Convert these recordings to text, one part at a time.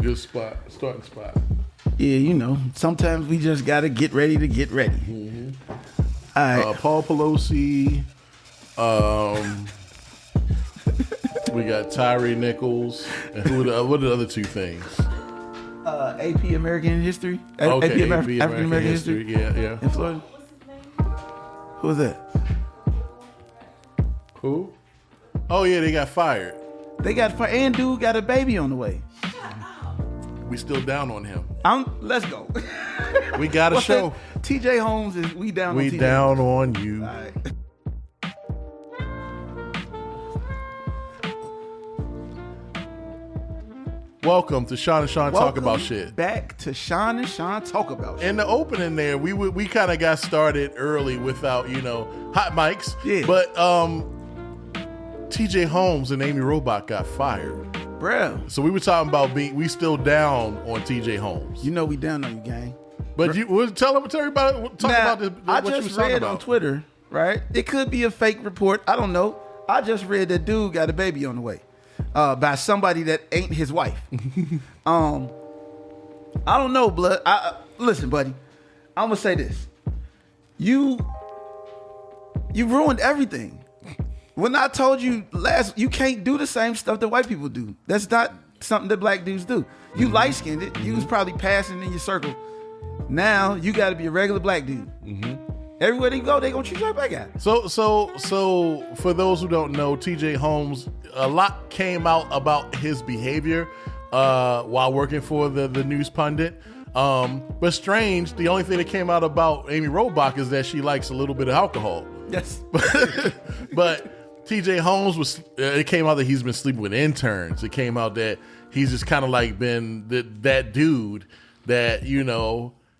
good starting spot. Yeah, sometimes we just got to get ready to get ready. Mm-hmm. All right. Paul Pelosi. We got Tyre Nichols. And what are the other two things? AP American History. Okay, AP African American History. Yeah. In Florida. Who was that? Who? Oh, yeah, they got fired. They got fired. And dude got a baby on the way. We still down on him. Let's go. We got a show. TJ Holmes is we down on TJ. We down on you. All right. Welcome to Sean and Sean Talk About Shit. Back to Sean and Sean Talk About Shit. In the opening there, we kind of got started early without, hot mics. Yeah. But TJ Holmes and Amy Robach got fired. Bruh. So we were talking about we still down on TJ Holmes. We down on you, gang. But tell everybody about this. I just read on Twitter, right? It could be a fake report. I don't know. I just read that dude got a baby on the way. By somebody that ain't his wife. I don't know, blood. Listen, buddy. I'm gonna say this. You ruined everything. When I told you you can't do the same stuff that white people do. That's not something that black dudes do. You light-skinned it. You was probably passing in your circle. Now you got to be a regular black dude. Everywhere they go, they gonna treat you like a black guy. So for those who don't know, TJ Holmes, a lot came out about his behavior while working for the news pundit. But strange, the only thing that came out about Amy Robach is that she likes a little bit of alcohol. Yes. But TJ Holmes it came out that he's been sleeping with interns. It came out that he's just kind of like been that dude that,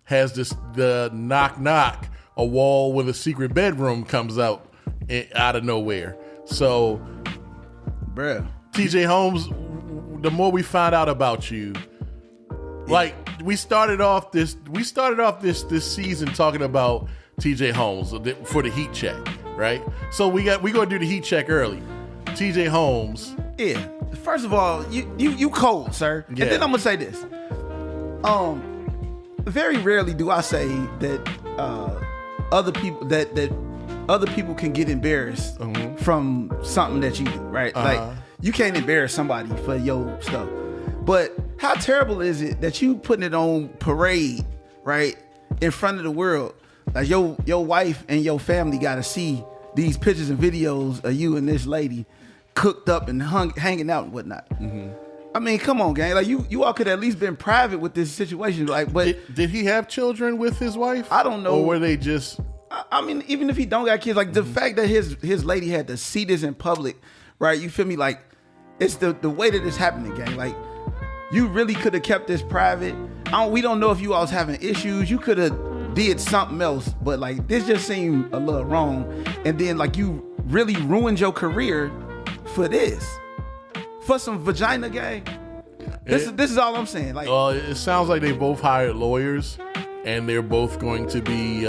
has the knock, a wall with a secret bedroom comes out of nowhere. So, bruh, TJ Holmes, the more we find out about you, like we started off this season talking about TJ Holmes for the heat check, right? So we gonna do the heat check early. TJ Holmes. Yeah. First of all, you cold, sir. Yeah. And then I'm gonna say this. Very rarely do I say that other people can get embarrassed from something that you do, right? Like you can't embarrass somebody for your stuff. But how terrible is it that you putting it on parade, right, in front of the world? Like your wife and your family got to see these pictures and videos of you and this lady cooked up and hanging out and whatnot. I mean, come on, gang. Like you all could at least been private with this situation. Like, but did he have children with his wife? I don't know. Or were they just? I mean, even if he don't got kids, like the fact that his lady had to see this in public, right? You feel me? Like it's the way that it's happening, gang. Like you really could have kept this private. We don't know if you all was having issues. You could have did something else, but like this just seemed a little wrong. And then like you really ruined your career for this. For some vagina, gang. This is all I'm saying. Like, it sounds like they both hired lawyers, and they're both going to be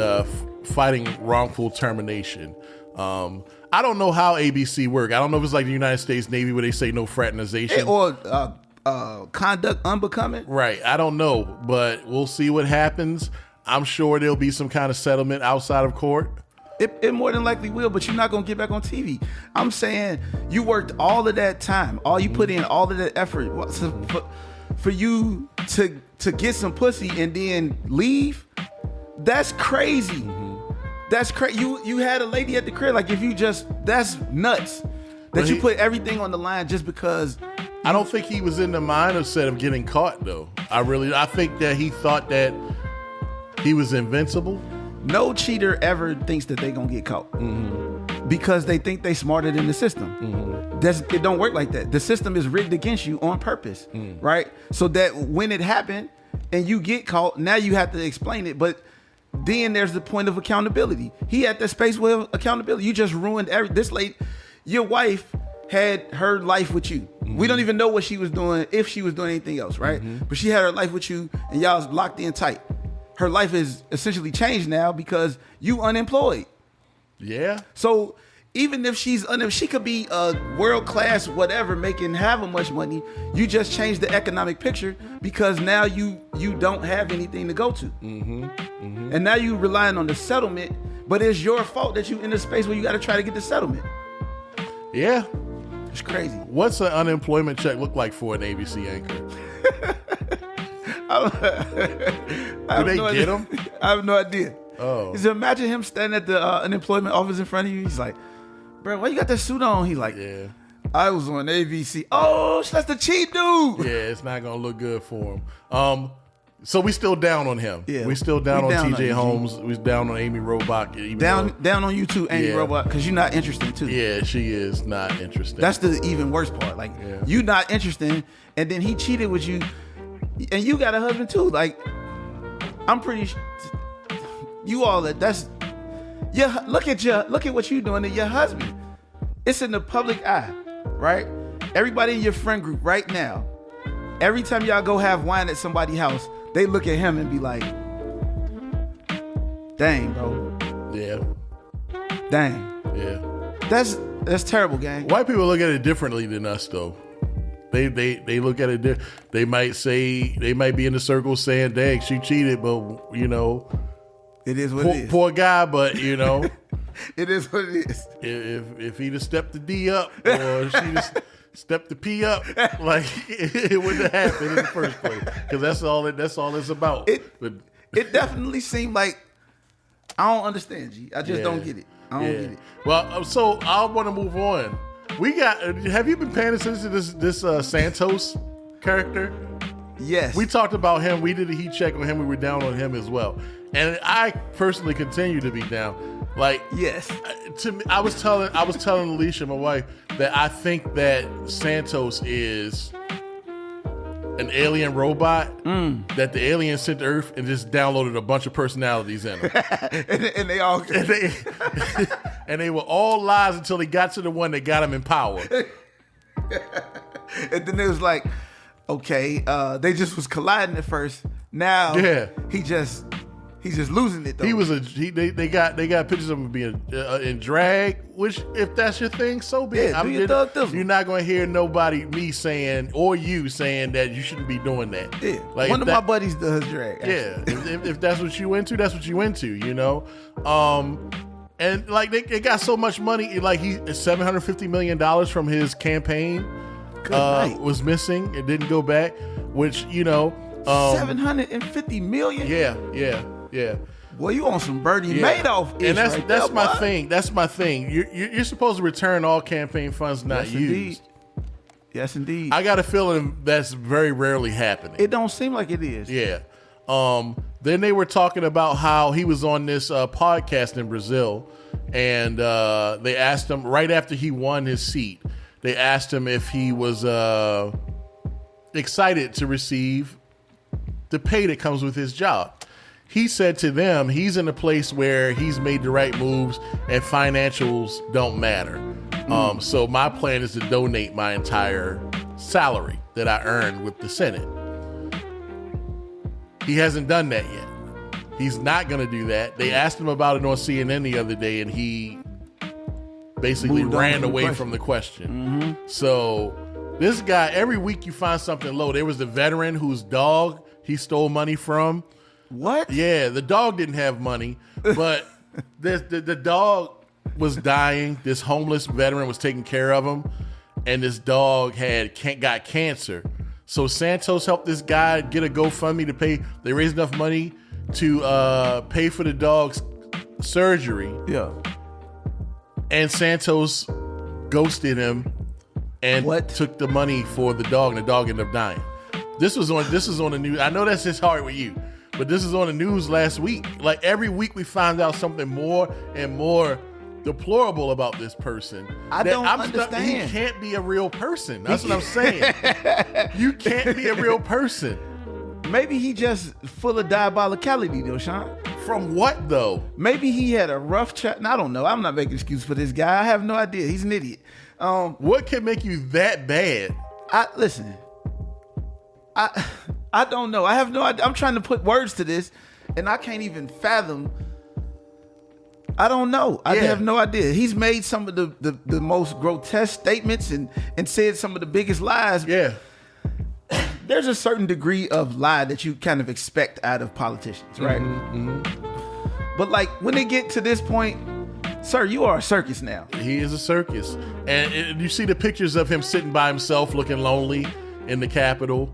fighting wrongful termination. I don't know how ABC work. I don't know if it's like the United States Navy where they say no fraternization or conduct unbecoming. Right. I don't know, but we'll see what happens. I'm sure there'll be some kind of settlement outside of court. It more than likely will, but you're not going to get back on TV. I'm saying you worked all of that time. You put in all of that effort for you to get some pussy and then leave. That's crazy. That's crazy. You had a lady at the crib. Like that's nuts. That you put everything on the line just because. I don't think he was in the mindset of getting caught though. I think that he thought that he was invincible. No cheater ever thinks that they gonna get caught because they think they smarter than the system. It don't work like that. The system is rigged against you on purpose, right? So that when it happened and you get caught, now you have to explain it. But then there's the point of accountability. He had that space with accountability. You just ruined this lady. Your wife had her life with you. We don't even know what she was doing, if she was doing anything else, right? But she had her life with you and y'all was locked in tight. Her life is essentially changed now because you unemployed. Yeah. So even if if she could be a world class whatever, making however much money, you just change the economic picture because now you don't have anything to go to, and now you relying on the settlement. But it's your fault that you in a space where you got to try to get the settlement. Yeah, it's crazy. What's an unemployment check look like for an ABC anchor? Do they get them? I have no idea. Oh, so imagine him standing at the unemployment office in front of you. He's like, "Bro, why you got that suit on?" He's like, yeah, I was on ABC. Oh, that's the cheap dude. Yeah, it's not gonna look good for him. So we still down on him. Yeah, we still down on down TJ on Holmes. We down on Amy Robach. Down on you too, Amy Robach, because you're not interested too. Yeah, she is not interested. That's the even worse part. Like, you not interested, and then he cheated with you, and you got a husband too. Like, I'm pretty. You all that's. Yeah, look at what you doing to your husband. It's in the public eye, right? Everybody in your friend group right now. Every time y'all go have wine at somebody's house, they look at him and be like, "Dang, bro." Yeah. Dang. Yeah. That's terrible, gang. White people look at it differently than us, though. They look at it. They might be in the circle saying, "Dang, she cheated," but it is what it is. Poor guy, but it is what it is. If he'd have stepped the D up or she just stepped the P up, like it wouldn't have happened in the first place. Because that's all it's about. It definitely seemed like I don't understand, G. I just don't get it. I don't get it. Well, so I want to move on. Have you been paying attention to this Santos character? Yes. We talked about him. We did a heat check on him. We were down on him as well. And I personally continue to be down. Like, yes. To me, I was telling Alicia, my wife, that I think that Santos is an alien robot that the aliens sent to Earth and just downloaded a bunch of personalities in them. and they all and they were all lies until they got to the one that got him in power. And then it was like, okay, they just was colliding at first. Now he's just losing it though. They got pictures of him being in drag, which if that's your thing, so be it. You're not going to hear me saying or you saying that you shouldn't be doing that. Yeah, like one of my buddies does drag. Actually. Yeah, if that's what you into, that's what you into. And like they got so much money, like $750 million from his campaign was missing. It didn't go back, which $750 million. Yeah. Boy, you on some Bernie Madoff? And that's my thing. That's my thing. You're supposed to return all campaign funds not used. Yes, indeed. I got a feeling that's very rarely happening. It don't seem like it is. Yeah. Then they were talking about how he was on this podcast in Brazil, and they asked him right after he won his seat. They asked him if he was excited to receive the pay that comes with his job. He said to them, he's in a place where he's made the right moves and financials don't matter. So my plan is to donate my entire salary that I earned with the Senate. He hasn't done that yet. He's not going to do that. They asked him about it on CNN the other day, and he basically ran away from the question. Mm-hmm. So this guy, every week you find something low. There was the veteran whose dog he stole money from. What? Yeah, the dog didn't have money, but the dog was dying. This homeless veteran was taking care of him, and this dog got cancer. So Santos helped this guy get a GoFundMe to pay. They raised enough money to pay for the dog's surgery. Yeah. And Santos ghosted him and took the money for the dog, and the dog ended up dying. This was on the news. I know that's just hard with you, but this is on the news last week. Like every week we find out something more and more deplorable about this person. I don't understand. He can't be a real person. That's what I'm saying. You can't be a real person. Maybe he just full of diabolicality though, Sean. From what though? Maybe he had a rough chat. I don't know. I'm not making excuses for this guy. I have no idea. He's an idiot. What can make you that bad? Listen. I don't know. I have no idea. I'm trying to put words to this, and I can't even fathom I don't know. I Yeah. have no idea. He's made some of the most grotesque statements and said some of the biggest lies. Yeah. There's a certain degree of lie that you kind of expect out of politicians, right? But like when they get to this point, sir, you are a circus now. He is a circus. And you see the pictures of him sitting by himself looking lonely in the Capitol.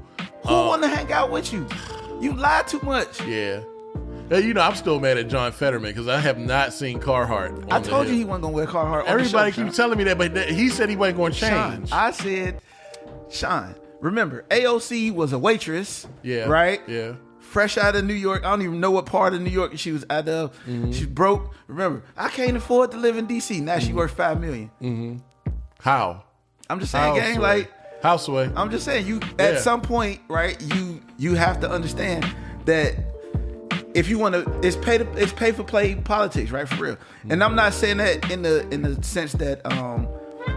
Who want to hang out with you? You lie too much. Yeah. I'm still mad at John Fetterman because I have not seen Carhartt. I told you he wasn't going to wear Carhartt. Everybody keeps telling me that, but he said he wasn't going to change. Sean, I said, Sean, remember, AOC was a waitress. Yeah. Right? Yeah. Fresh out of New York. I don't even know what part of New York she was out of. She's broke. Remember, I can't afford to live in D.C. Now she worth $5 million. How? I'm just saying, gang, like, Houseway. I'm just saying, you at some point, right? You have to understand that if you want to, it's pay for play politics, right? For real. And I'm not saying that in the sense that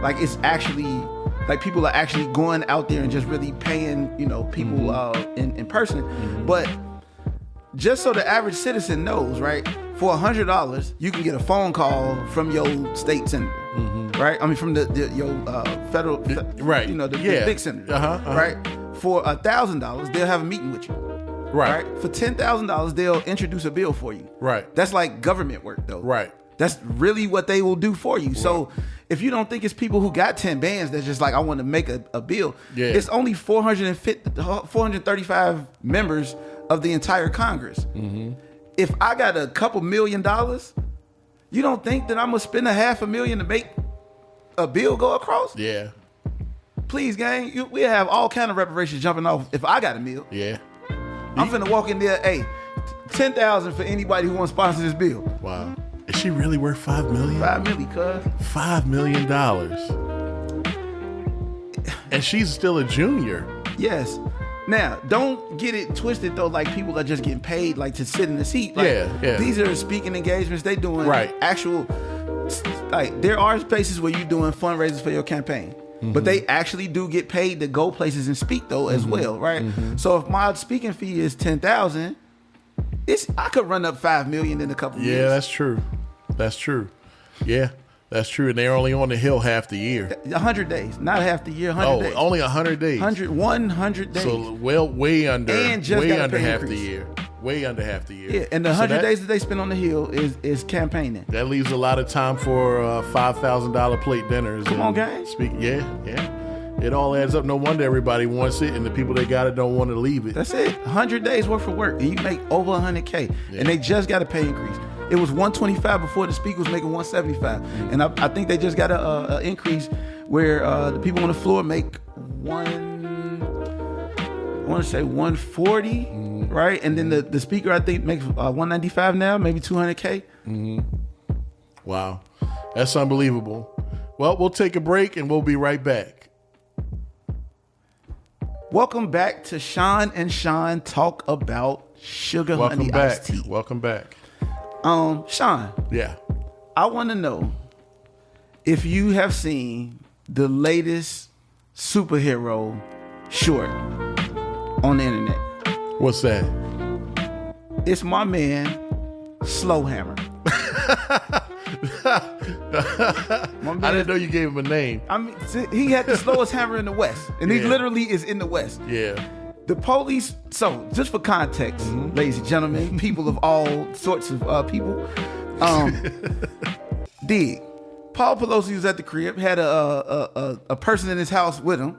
like it's actually like people are actually going out there and just really paying people in person, but just so the average citizen knows, right? For $100, you can get a phone call from your state senator, right? I mean, from your federal, right? The big senator, right? For $1,000, they'll have a meeting with you, right? For $10,000, they'll introduce a bill for you, right? That's like government work, though, right? That's really what they will do for you. Right. So if you don't think it's people who got 10 bands that's just like, I want to make a bill, it's only 435 members of the entire Congress. If I got a couple $1 million, you don't think that I'm gonna spend $500,000 to make a bill go across? Yeah. Please, gang, we have all kind of reparations jumping off. If I got a meal, I'm finna walk in there. Hey, $10,000 for anybody who wants to sponsor this bill. Wow. Is she really worth $5 million? $5 million, cuz. $5 million. And she's still a junior. Yes. Now, don't get it twisted though. Like people are just getting paid like to sit in the seat. Like, these are speaking engagements. They doing actual. Like there are spaces where you're doing fundraisers for your campaign, but they actually do get paid to go places and speak though as well, right? So if my speaking fee is $10,000, I could run up $5 million in a couple years. Yeah, that's true. That's true. Yeah. That's true, and they're only on the Hill half the year. 100 days, not half the year. 100 days. Only 100 days. 100 days. So way under, and just way under half the year. Way under half the year. Yeah, and the 100 days that they spend on the Hill is campaigning. That leaves a lot of time for $5,000 plate dinners. Come on, guys. Yeah. It all adds up. No wonder everybody wants it, and the people that got it don't want to leave it. That's it. 100 days worth of work, and you make over $100K, and they just got a pay increase. It was $125 before the speaker was making $175, and I think they just got a increase where the people on the floor make $140, right? And then the speaker I think makes $195 now, maybe $200K. Wow, that's unbelievable. Well, we'll take a break and we'll be right back. Welcome back to Sean and Sean Talk About Sugar Honey Iced Tea. Welcome back. Sean. Yeah. I want to know if you have seen the latest superhero short on the internet. What's that? It's my man, Slowhammer. I didn't know you gave him a name. I mean, he had the slowest hammer in the West, and he literally is in the West. Yeah. The police, so just for context, ladies and gentlemen, people of all sorts of people, Paul Pelosi was at the crib, had a person in his house with him,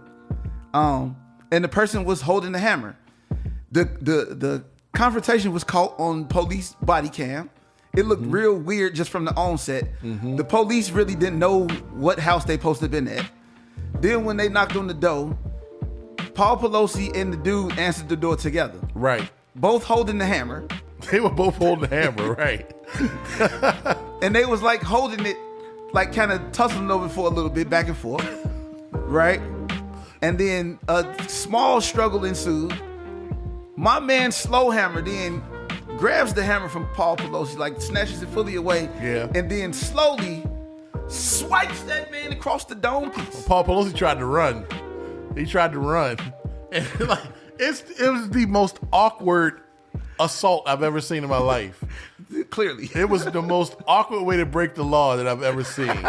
and the person was holding the hammer. The confrontation was caught on police body cam. It looked real weird just from the onset. The police really didn't know what house they supposed to have been at. Then when they knocked on the door, Paul Pelosi and the dude answered the door together. Right. Both holding the hammer. They were both holding the hammer, right. And they was like holding it, like kind of tussling over for a little bit, back and forth. Right? And then a small struggle ensued. My man Slowhammer then grabs the hammer from Paul Pelosi, like snatches it fully away. Yeah. And then slowly swipes that man across the dome piece. Paul Pelosi tried to run. He tried to run. And like it was the most awkward assault I've ever seen in my life. Clearly. It was the most awkward way to break the law that I've ever seen.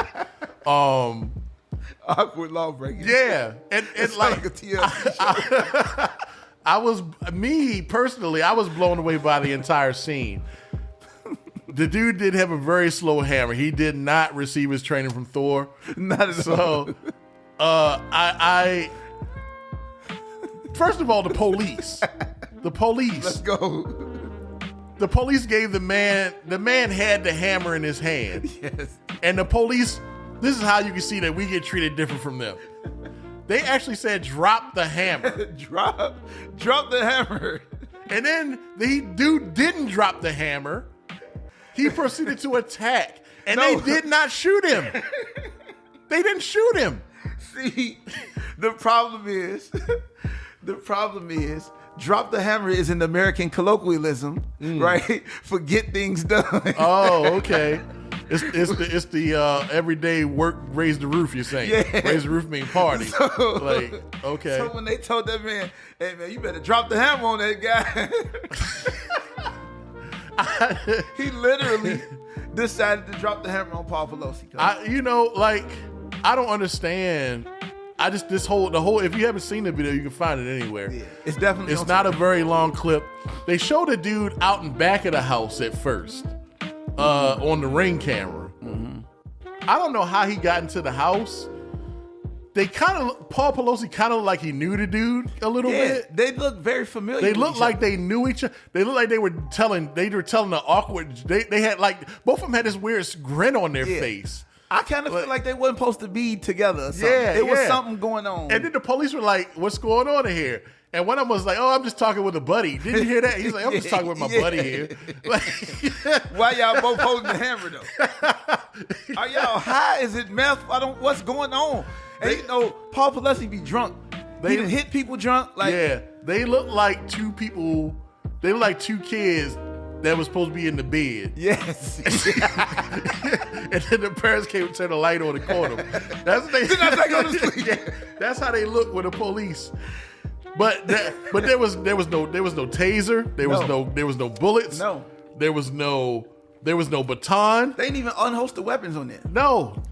Awkward law breaking. Yeah. And It's like a TLC show. I was blown away by the entire scene. The dude did have a very slow hammer. He did not receive his training from Thor. Not at So, all. I first of all, the police. Let's go. The police gave the man had the hammer in his hand. Yes. And the police, this is how you can see that we get treated different from them. They actually said, drop the hammer. Drop the hammer. And then the dude didn't drop the hammer. He proceeded to attack. And they did not shoot him. They didn't shoot him. See, the problem is, drop the hammer is an American colloquialism, right? For get things done. Oh, okay. It's the everyday work, raise the roof, you're saying. Yeah. Raise the roof mean party. Okay. So when they told that man, hey man, you better drop the hammer on that guy. He literally decided to drop the hammer on Paul Pelosi. I don't understand. The whole if you haven't seen the video, you can find it anywhere. Yeah, it's definitely It's not a very long clip. They showed a dude out in back of the house at first, on the Ring camera. Mm-hmm. I don't know how he got into the house. Paul Pelosi kind of like he knew the dude a little bit. They look very familiar. They looked like they knew each other. They looked like they were telling the awkward. They had both of them had this weird grin on their face. I kind of feel like they wasn't supposed to be together or something. Yeah, it was something going on. And then the police were like, what's going on in here? And one of them was like, oh, I'm just talking with a buddy. Didn't you hear that? He's like, I'm just talking with my buddy here. Why y'all both holding the hammer though? Are y'all high? Is it meth? What's going on? And Paul Pelosi be drunk. He done hit people drunk. They look like two people. They look like two kids that was supposed to be in the bed. Yes. And then the parents came and turned the light on and caught them. That's what they go to sleep. Yeah, that's how they look with the police. But there was no taser. There was no bullets. No. There was no baton. They didn't even unhost the weapons on there. No.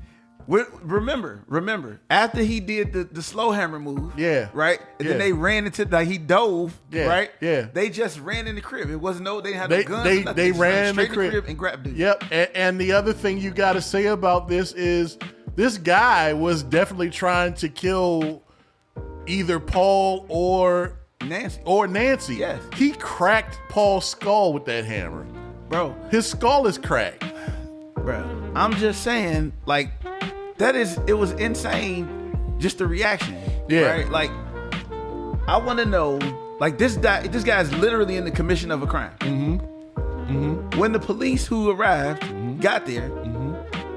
Remember, after he did the slow hammer move, right? And then they ran into he dove, right? Yeah. They just ran in the crib. It wasn't they didn't have no guns. They ran straight in the crib and grabbed dude. Yep. And the other thing you got to say about this is this guy was definitely trying to kill either Paul or Nancy. Yes. He cracked Paul's skull with that hammer. Bro. His skull is cracked. Bro. I'm just saying, it was insane, just the reaction. Yeah. Right? I want to know, this guy is literally in the commission of a crime. Mm-hmm. Mm-hmm. When the police who arrived got there,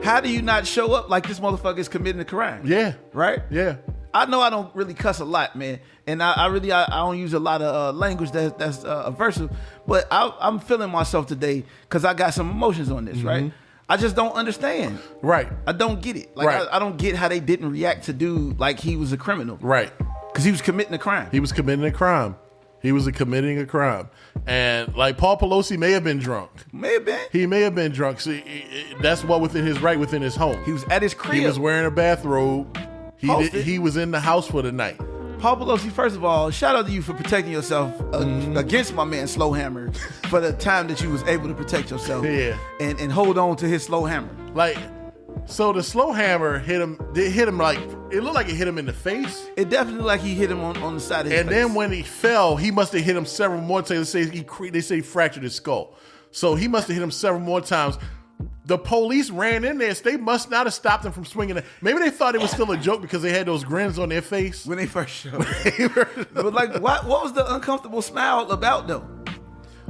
how do you not show up like this motherfucker is committing a crime? Yeah. Right? Yeah. I know I don't really cuss a lot, man, and I don't use a lot of language that's aversive, but I'm feeling myself today because I got some emotions on this, right? I just don't understand. Right. I don't get it. Right. I don't get how they didn't react to dude like he was a criminal. Right. Because he was committing a crime. He was committing a crime. Committing a crime. And Paul Pelosi may have been drunk. May have been. He may have been drunk. See, that's within his home. He was at his crib. He was wearing a bathrobe. He was in the house for the night. Paul Pelosi, first of all, shout out to you for protecting yourself against my man Slow Hammer for the time that you was able to protect yourself and hold on to his slow hammer. So the slow hammer hit him. It looked like it hit him in the face. It definitely like he hit him on the side of his face. And then when he fell, he must have hit him several more times. They say he fractured his skull. So he must have hit him several more times. The police ran in there. So they must not have stopped him from swinging. Maybe they thought it was still a joke because they had those grins on their face when they first showed up. But what was the uncomfortable smile about though?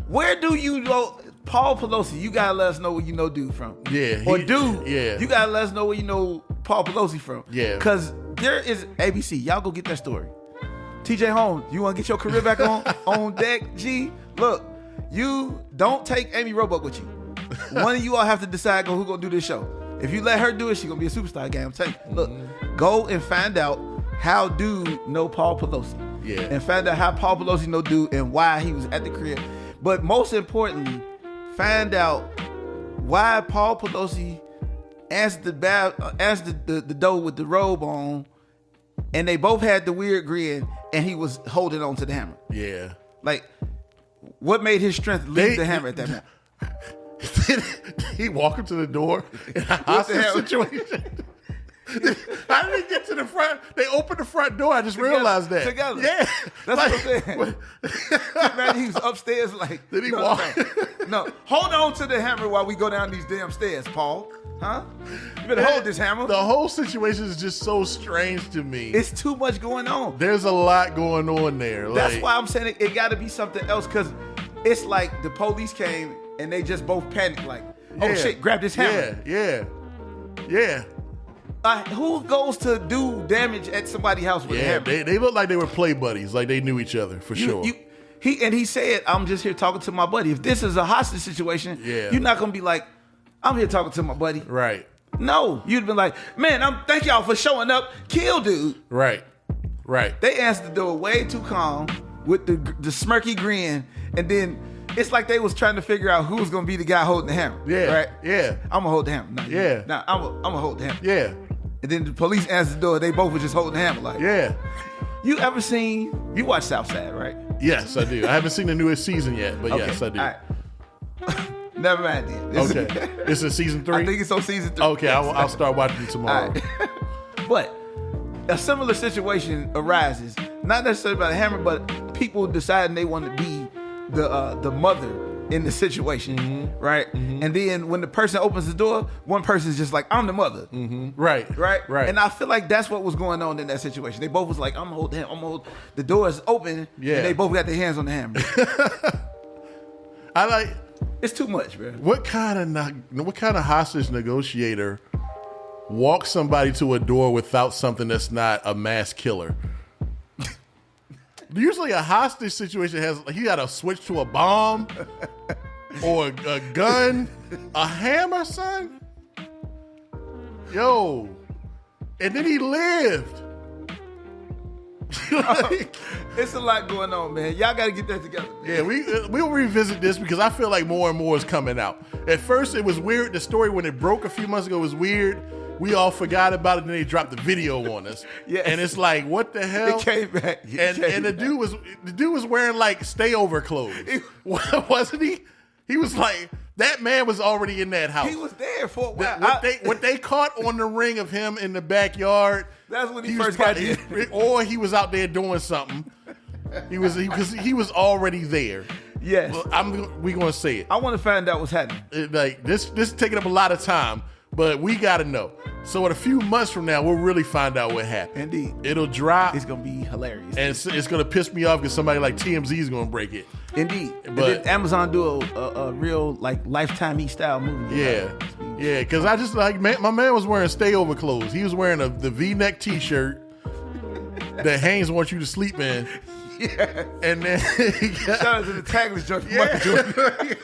Where do you go? Paul Pelosi, you gotta let us know where you know dude from. Yeah. You gotta let us know where you know Paul Pelosi from. Yeah. Because there is ABC. Y'all go get that story. TJ Holmes, you wanna get your career back on deck? G, look, you don't take Amy Robach with you. One of you all have to decide who gonna do this show. If you let her do it, she gonna be a superstar again. I'm telling you. Look, go and find out how dude know Paul Pelosi. Yeah. And find out how Paul Pelosi know dude and why he was at the crib. But most importantly, find out why Paul Pelosi answered the door with the robe on, and they both had the weird grin, and he was holding on to the hammer. Yeah. Like, what made his strength leave the hammer at that moment? He walked him to the door in a hostage situation. How did he get to the front? They opened the front door. I just realized that. Together. Yeah. That's what I'm saying. Imagine he was upstairs like, did he walk? No. Hold on to the hammer while we go down these damn stairs, Paul. Huh? You better hold this hammer. The whole situation is just so strange to me. It's too much going on. There's a lot going on there. That's why I'm saying it got to be something else, because it's like the police came and they just both panicked like, oh shit, grab this hammer. Yeah. Who goes to do damage at somebody's house with a hammer? They look like they were play buddies, like they knew each other for sure. He said, I'm just here talking to my buddy. If this is a hostage situation, you're not gonna be like, I'm here talking to my buddy. Right. No, you'd been like, man, thank y'all for showing up. Kill dude. Right. They answered the door way too calm with the smirky grin, and then it's like they was trying to figure out who was gonna be the guy holding the hammer. Yeah. Right. Yeah. I'm gonna hold the hammer. I'm gonna hold the hammer. Yeah. And then the police answered the door. They both were just holding the hammer. Like, you watch Southside, right? Yes, I do. I haven't seen the newest season yet, but yes, I do. All right. Never mind then. Okay. It's in season 3? I think it's on season 3. Okay, I'll start watching it tomorrow. Right. But a similar situation arises, not necessarily about the hammer, but people deciding they want to be the mother in the situation, right? Mm-hmm. And then when the person opens the door, one person's just like, I'm the mother. Mm-hmm. Right. And I feel like that's what was going on in that situation. They both was like, I'm gonna hold the hammer. The door is open, and they both got their hands on the hammer. It's too much, man. What kind of hostage negotiator walks somebody to a door without something that's not a mass killer? Usually a hostage situation he got to switch to a bomb or a gun, a hammer, son. Yo. And then he lived. It's a lot going on, man. Y'all got to get that together, man. Yeah, we'll revisit this because I feel like more and more is coming out. At first, it was weird. The story when it broke a few months ago was weird. We all forgot about it, and then they dropped the video on us. Yes. And it's like, what the hell? It came back. And the dude was wearing like stayover clothes. Wasn't he? He was like, that man was already in that house. He was there for a while. What they caught on the ring of him in the backyard. That's when he first got there. Or he was out there doing something. He was already there. Yes. Well, we gonna say it. I want to find out what's happening. This is taking up a lot of time, but we gotta know. So in a few months from now, we'll really find out what happened. Indeed. It'll drop. It's gonna be hilarious. And it's gonna piss me off because somebody like TMZ is gonna break it. Indeed. But Amazon do a real like Lifetime style movie. Yeah. Because I just my man was wearing stayover clothes. He was wearing the V-neck T-shirt that Haynes wants you to sleep in. Yeah. And then shout out to the tagless joint.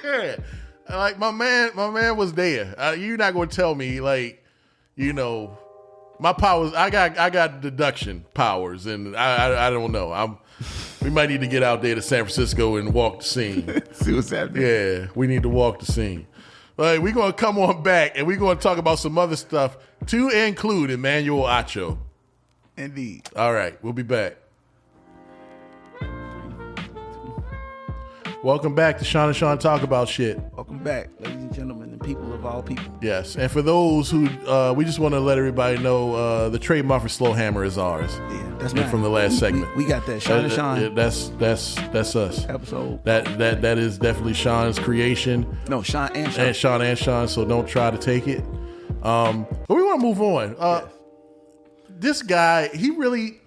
Yeah. Like my man was there. You're not gonna tell me my powers. I got deduction powers, and I don't know. We might need to get out there to San Francisco and walk the scene. See what's happening. Yeah, we need to walk the scene. We're gonna come on back and we're gonna talk about some other stuff to include Emmanuel Acho. Indeed. All right, we'll be back. Welcome back to Sean and Sean Talk About Shit. Welcome back, ladies and gentlemen, and people of all people. Yes, and for those who, we just want to let everybody know the trademark for Slow Hammer is ours. Yeah, that's right. From the last segment. We got that, Sean and Sean. That's us. Episode. That is definitely Sean's creation. No, Sean and Sean. And Sean and Sean, so don't try to take it. But we want to move on. Yes. This guy, he really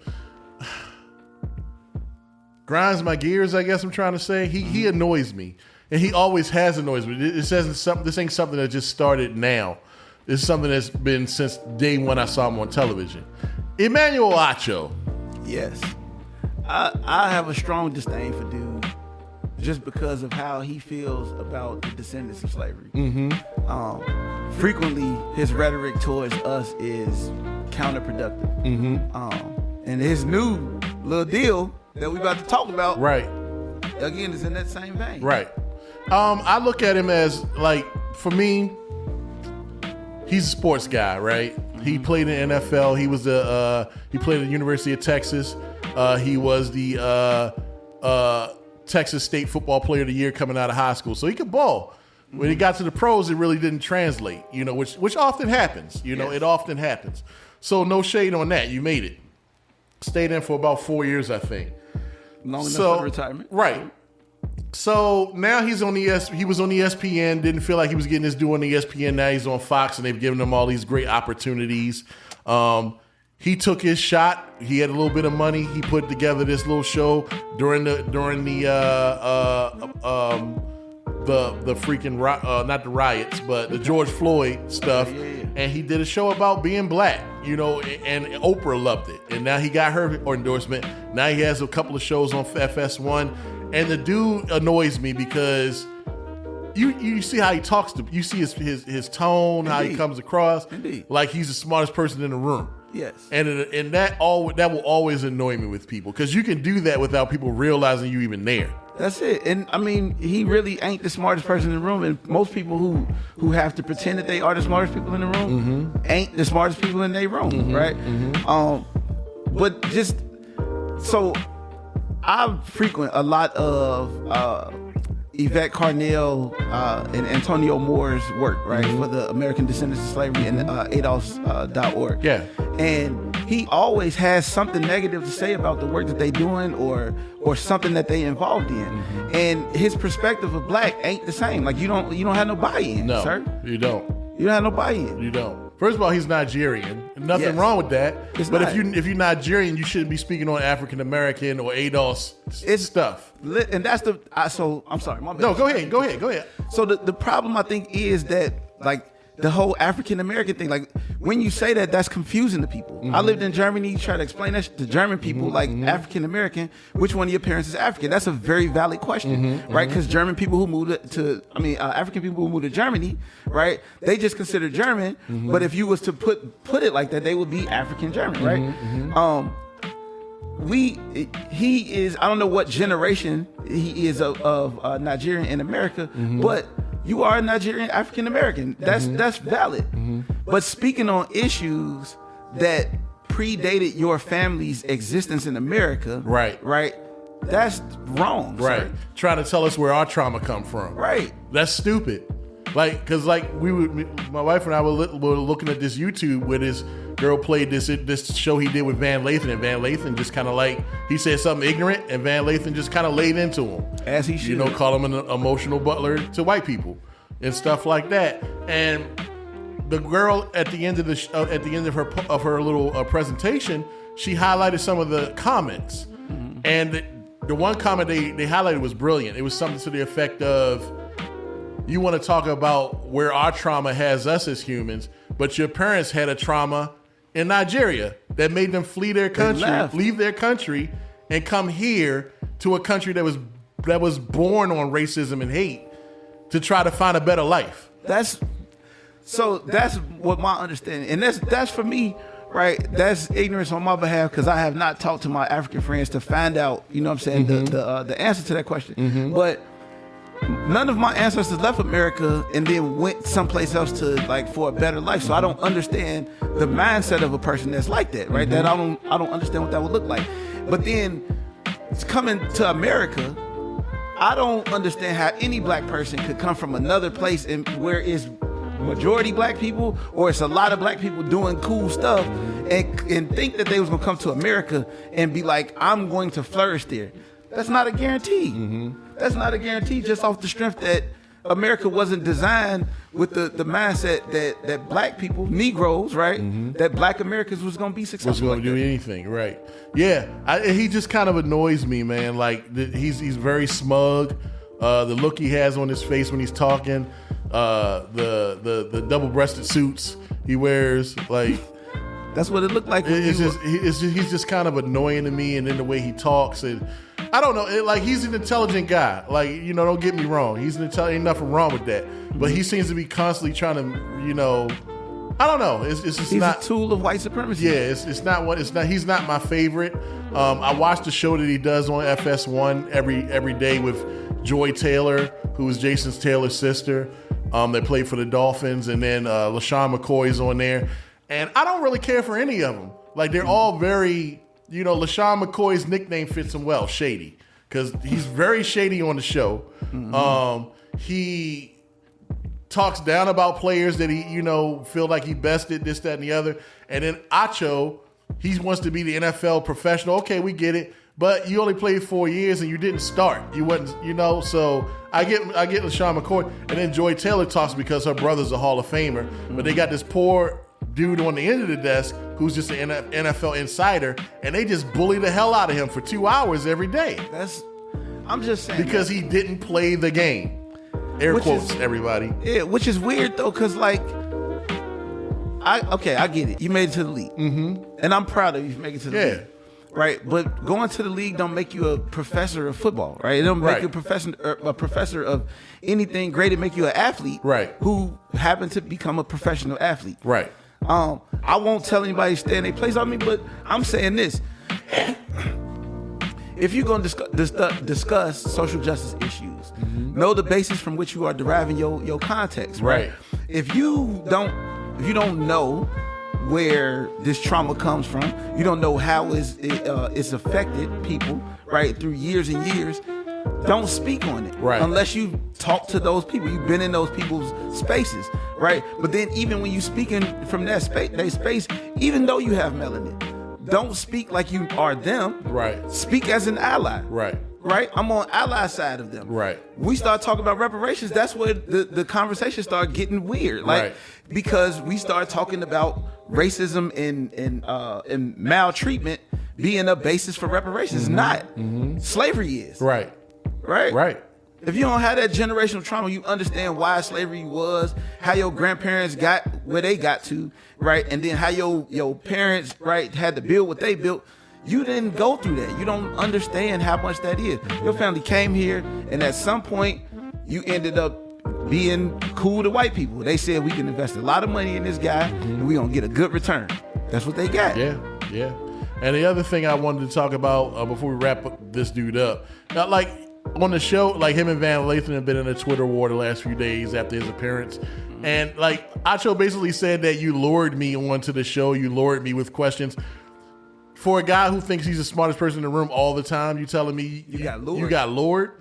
grinds my gears, I guess I'm trying to say. He annoys me. And he always has annoyed me. This ain't something that just started now. This is something that's been since day one I saw him on television. Emmanuel Acho. Yes. I have a strong disdain for dude just because of how he feels about the descendants of slavery. Mm-hmm. Frequently, his rhetoric towards us is counterproductive. Mm-hmm. And his new little deal that we about to talk about, right, again, is in that same vein. Right. I look at him as, like, for me, he's a sports guy, right? He played in the NFL. He was he played at the University of Texas. He was the Texas State Football Player of the Year coming out of high school. So he could ball. When he got to the pros, it really didn't translate, which often happens. It often happens. So no shade on that. You made it. Stayed in for about 4 years, I think. Long enough for retirement. Right. So now he was on ESPN, didn't feel like he was getting his due on ESPN. Now he's on Fox, and they've given him all these great opportunities. He took his shot. He had a little bit of money. He put together this little show during the freaking not the riots, but the George Floyd stuff. Yeah. And he did a show about being black, and Oprah loved it. And now he got her endorsement. Now he has a couple of shows on FS1. And the dude annoys me because you see how he talks to, you see his tone, Indeed. How he comes across. Indeed. Like he's the smartest person in the room. Yes. And that will always annoy me with people, because you can do that without people realizing you even there. That's it. And I mean, he really ain't the smartest person in the room. And most people who have to pretend that they are the smartest people in the room ain't the smartest people in their room, right? But just so I frequent a lot of Yvette Carnell and Antonio Moore's work, right, for the American Descendants of Slavery and ADOS.org. Yeah. And he always has something negative to say about the work that they doing or something that they involved in. And his perspective of black ain't the same. Like you don't have no buy-in, no, sir. You don't. You don't have no buy-in. You don't. First of all, he's Nigerian. Nothing wrong with that. But if you're Nigerian, you shouldn't be speaking on African American or ADOS stuff. And that's so I'm sorry, my bad. No, go ahead. So the problem I think is that like the whole African American thing, like when you say that, that's confusing to people. I lived in Germany, you try to explain that to German people, like African American, which one of your parents is African? That's a very valid question, right? Because German people who moved African people who moved to Germany, right? They just consider German, but if you was to put it like that, they would be African German, right? He is, I don't know what generation he is of Nigerian in America, but you are a Nigerian African American. That's valid. But speaking on issues that predated your family's existence in America, right? That's wrong, right? Sir. Trying to tell us where our trauma come from, right? That's stupid. Because my wife and I were looking at this YouTube where this girl played this show he did with Van Lathan, and Van Lathan just kind of he said something ignorant, and Van Lathan just kind of laid into him, as he should. Call him an emotional butler to white people and stuff like that. And the girl at the end of her little presentation, she highlighted some of the comments, and the one comment they highlighted was brilliant. It was something to the effect of, you want to talk about where our trauma has us as humans, but your parents had a trauma in Nigeria that made them flee their country, leave their country, and come here to a country that was born on racism and hate to try to find a better life. That's what my understanding, and that's for me, right? That's ignorance on my behalf, because I have not talked to my African friends to find out, you know what I'm saying, the answer to that question. But none of my ancestors left America and then went someplace else to for a better life. So I don't understand the mindset of a person that's like that, right? That I don't understand what that would look like. But then it's coming to America, I don't understand how any black person could come from another place and where it's majority black people, or it's a lot of black people doing cool stuff, and think that they was gonna come to America and be like, I'm going to flourish there. That's not a guarantee. That's not a guarantee, just off the strength that America wasn't designed with the mindset that black people, Negroes, right, that black Americans was going to be successful. Was going to do anything, right? Yeah, he just kind of annoys me, man. He's very smug. The look he has on his face when he's talking, the double-breasted suits he wears, that's what it looked like. He's just kind of annoying to me, and then the way he talks, and I don't know. He's an intelligent guy. Don't get me wrong. He's an intelligent. Ain't nothing wrong with that. But he seems to be constantly trying to, I don't know. It's just he's not a tool of white supremacy. Yeah, it's not what it's not. He's not my favorite. I watch the show that he does on FS1 every day with Joy Taylor, who is Jason Taylor's sister. They played for the Dolphins, and then LaShawn McCoy's on there. And I don't really care for any of them. Like, they're all very, LaShawn McCoy's nickname fits him well, Shady, because he's very shady on the show. He talks down about players that he, feel like he bested, this, that, and the other. And then Acho, he wants to be the NFL professional. Okay, we get it. But you only played 4 years and you didn't start. You wasn't, so I get LaShawn McCoy. And then Joy Taylor talks because her brother's a Hall of Famer. But they got this poor dude on the end of the desk who's just an NFL insider, and they just bully the hell out of him for 2 hours every day. I'm just saying. Because he didn't play the game. Air quotes, everybody. Yeah, which is weird though, because like, I get it. You made it to the league. And I'm proud of you for making it to the league. Right, but going to the league don't make you a professor of football, right? It don't make you a professor of anything great. It make you an athlete, right? Who happened to become a professional athlete, right? I won't tell anybody to stay in their place on me, but I'm saying this: if you're going to discuss social justice issues, know the basis from which you are deriving your context, right? If you don't know where this trauma comes from, you don't know how it's affected people, right, through years and years, don't speak on it, right? Unless you talk to those people, you've been in those people's spaces, right? But then even when you speaking from that space, even though you have melanin, don't speak like you are them, right? Speak as an ally, right? I'm on ally side of them, right? We start talking about reparations, that's where the conversation started getting weird, like, because we start talking about racism and maltreatment being a basis for reparations. It's not. Slavery is. Right. If you don't have that generational trauma, you understand why slavery was, how your grandparents got where they got to, right? And then how your parents, right, had to build what they built. You didn't go through that. You don't understand how much that is. Your family came here, and at some point, you ended up being cool to white people. They said we can invest a lot of money in this guy, and we're gonna get a good return. That's what they got. Yeah. And the other thing I wanted to talk about before we wrap this dude up, like on the show, like him and Van Lathan have been in a Twitter war the last few days after his appearance. And like Acho basically said that you lured me onto the show, you lured me with questions. For a guy who thinks he's the smartest person in the room all the time, you telling me you got lured?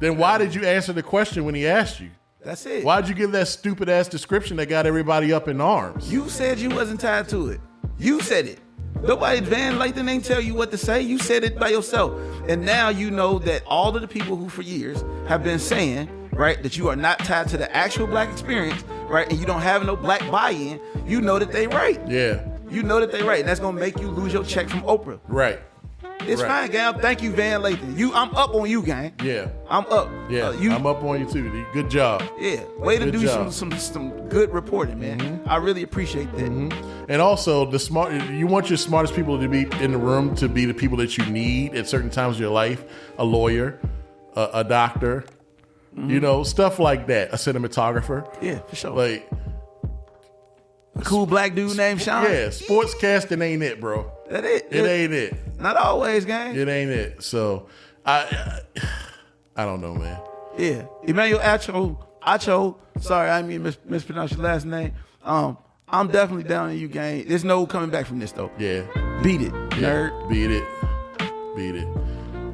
Then why did you answer the question when he asked you? That's it. Why'd you give that stupid ass description that got everybody up in arms? You said you wasn't tied to it. You said it. Nobody, Van Lathan ain't tell you what to say. You said it by yourself. And now you know that all of the people who for years have been saying, right, that you are not tied to the actual black experience, right, and you don't have no black buy-in, you know that they right. Yeah. You know that they right. And that's going to make you lose your check from Oprah. Right. It's fine, gang. Thank you, Van Lathan. I'm up on you, gang. Yeah. I'm up. Yeah. I'm up on you, too. Good job. Yeah. Way to do some good reporting, man. I really appreciate that. And also, you want your smartest people to be in the room to be the people that you need at certain times of your life. A lawyer, a doctor, stuff like that. A cinematographer. Yeah, for sure. Like, a cool black dude named Sean. Yeah, sportscasting ain't it, bro. That it. It ain't it. Not always, gang. It ain't it. So, I don't know, man. Yeah. Emmanuel Acho. Sorry, I didn't mean to mispronounce your last name. I'm definitely down on you, gang. There's no coming back from this, though. Yeah. Beat it, nerd. Beat it.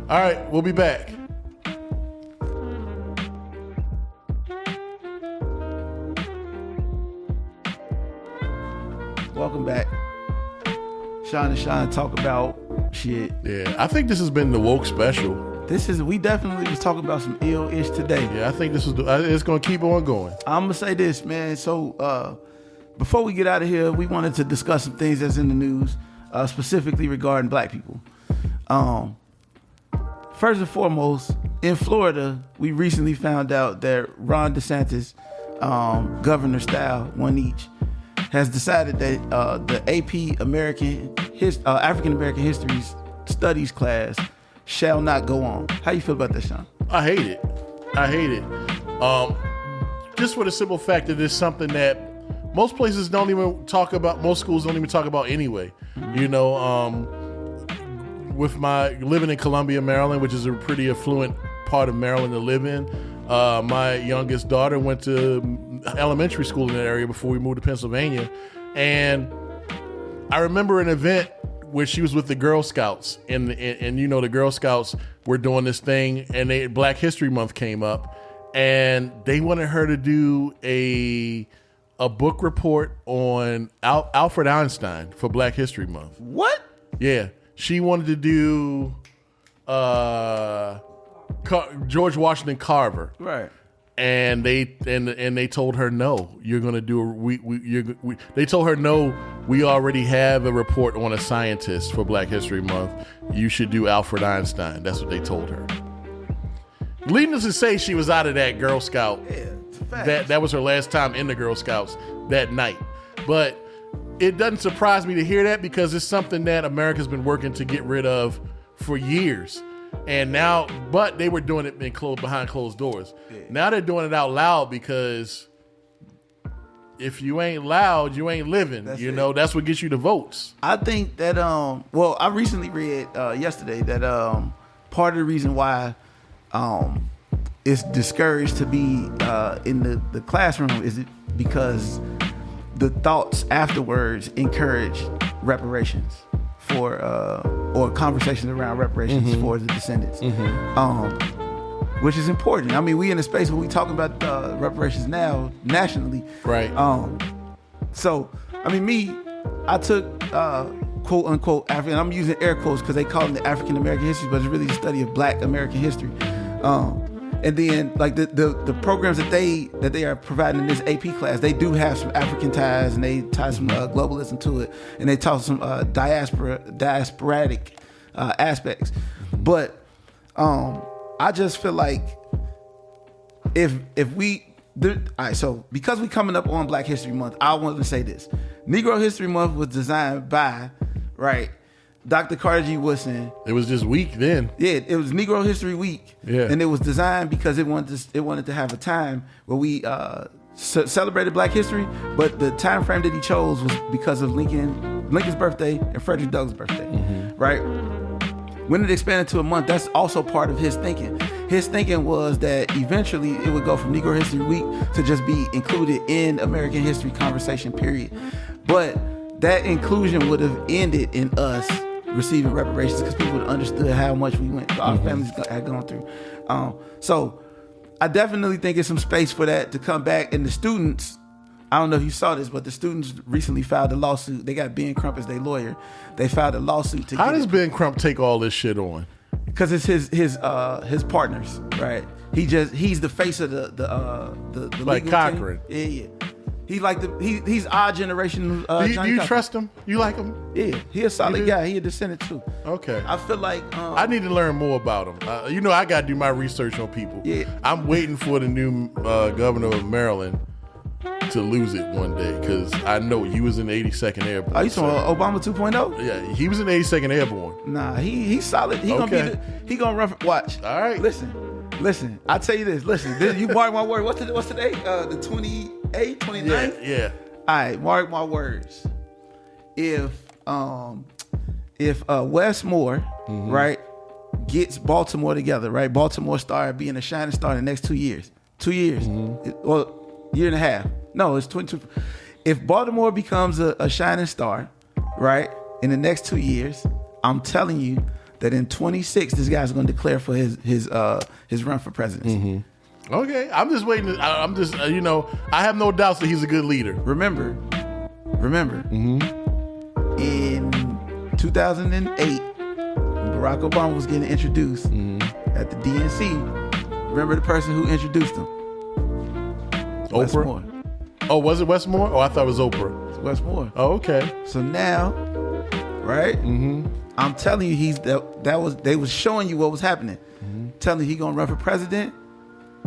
All right, we'll be back. Welcome back. Sean and Sean talk about shit. Yeah, I think this has been the woke special. We definitely was talking about some ill-ish today. Yeah, I think this was it's going to keep on going. I'm going to say this, man. So, before we get out of here, we wanted to discuss some things that's in the news, specifically regarding black people. First and foremost, in Florida, we recently found out that Ron DeSantis, governor style, one each, has decided that the AP African American History Studies class shall not go on. How you feel about that, Sean? I hate it. Just for the simple fact that it's something that most places don't even talk about. Most schools don't even talk about anyway. With my living in Columbia, Maryland, which is a pretty affluent part of Maryland to live in, my youngest daughter went to elementary school in that area before we moved to Pennsylvania. And I remember an event where she was with the Girl Scouts, and the Girl Scouts were doing this thing, and Black History Month came up, and they wanted her to do a book report on Alfred Einstein for Black History Month. What? Yeah, she wanted to do George Washington Carver. Right. And they told her no. You're gonna do they told her no. We already have a report on a scientist for Black History Month. You should do Alfred Einstein. That's what they told her. Needless to say, she was out of that Girl Scout. Yeah, it's a fact. That was her last time in the Girl Scouts that night. But it doesn't surprise me to hear that, because it's something that America's been working to get rid of for years. And now, but they were doing it behind closed doors. Yeah. Now they're doing it out loud, because if you ain't loud, you ain't living. That's what gets you the votes. I think that I recently read yesterday that part of the reason why it's discouraged to be in the classroom is because the thoughts afterwards encourage reparations for or conversations around reparations for the descendants, which is important. I mean, we in a space where we talking about reparations now nationally, right? So I mean, I took quote unquote African. I'm using air quotes because they call it the African American history, but it's really the study of Black American history. And then like the programs that they are providing in this AP class, they do have some African ties, and they tie some globalism to it, and they talk some diasporatic aspects. But I just feel like if we all right, so because we coming up on Black History Month, I wanted to say this: Negro History Month was designed by Dr. Carter G. Woodson. It was this week then. Yeah, it was Negro History Week. Yeah. And it was designed because it wanted to have a time where we celebrated Black history, but the time frame that he chose was because of Lincoln's birthday and Frederick Douglass' birthday, right? When it expanded to a month, that's also part of his thinking. His thinking was that eventually it would go from Negro History Week to just be included in American history conversation, period. But that inclusion would have ended in us receiving reparations, because people would have understood how much our families had gone through. So I definitely think there's some space for that to come back. And the students, I don't know if you saw this, but the students recently filed a lawsuit. They got Ben Crump as their lawyer. They filed a lawsuit to How does Ben Crump take all this shit on? Because it's his partners, right? He's the face of the like legal Cochran. Team. Yeah. He's our generation. Do you trust him? You like him? Yeah, he a solid guy. He a descendant too. Okay. I feel like I need to learn more about him. I got to do my research on people. Yeah. I'm waiting for the new governor of Maryland to lose it one day, because I know he was in the 82nd Airborne. Are you talking Obama 2.0? Yeah, he was in the 82nd Airborne. Nah, he's solid. He gonna run for watch. All right. Listen. I tell you this. You mark my word. What's today? The 28th, 29th? Yeah. All right, mark my words. If Westmore, right, gets Baltimore together, right? Baltimore start being a shining star in the next 2 years. 2 years. Year and a half. No, it's 22. If Baltimore becomes a shining star, right, in the next 2 years, I'm telling you that in 26, this guy's going to declare for his run for presidency. Okay, I'm just waiting. I'm just I have no doubts that he's a good leader. Remember, in 2008, Barack Obama was getting introduced at the DNC. Remember the person who introduced him? Oprah. Westmore. Oh, was it Westmore? Oh, I thought it was Oprah. It's Westmore. Oh, okay. So now, right? I'm telling you, they was showing you what was happening. Telling you he gonna run for president.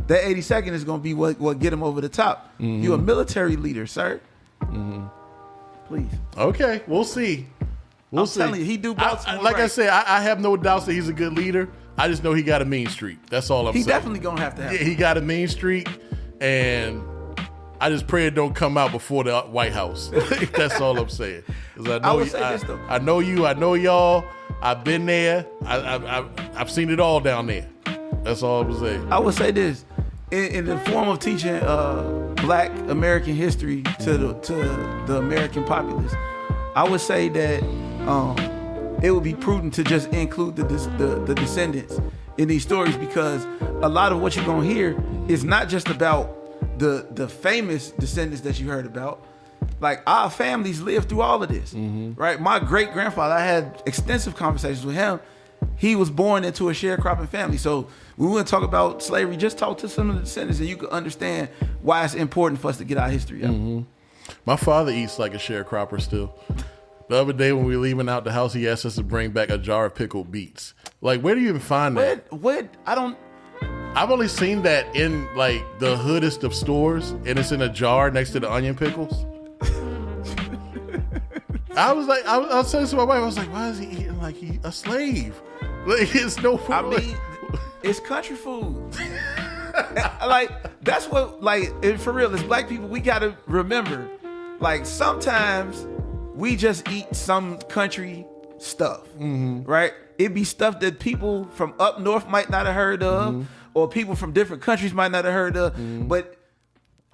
That 82nd is gonna be what get him over the top. You a military leader, sir. Please. Okay, we'll see. I'm telling you, he do Baltimore right. I said, I have no doubts that he's a good leader. I just know he got a mean streak. That's all I'm saying. He definitely gonna have to have. Yeah, he got a mean streak, and I just pray it don't come out before the White House. That's all I'm saying. I would say this though. I know you. I know y'all. I've been there. I've seen it all down there. That's all I would say. I would say this. in the form of teaching Black American history to the American populace, I would say that it would be prudent to just include the descendants in these stories, because a lot of what you're gonna hear is not just about the famous descendants that you heard about. Like, our families lived through all of this, right? My great grandfather, I had extensive conversations with him. He was born into a sharecropping family. So when we want to talk about slavery, just talk to some of the descendants and you can understand why it's important for us to get our history out. My father eats like a sharecropper still. The other day when we were leaving out the house, he asked us to bring back a jar of pickled beets. Like, where do you even find that? What? I've only seen that in like the hoodest of stores, and it's in a jar next to the onion pickles. I was saying to my wife, I was like, why is he eating like he a slave? Like, it's no food. I mean, it's country food. Like, that's what, like, for real, as Black people, we got to remember, like, sometimes we just eat some country stuff, right? It be stuff that people from up north might not have heard of, or people from different countries might not have heard of, but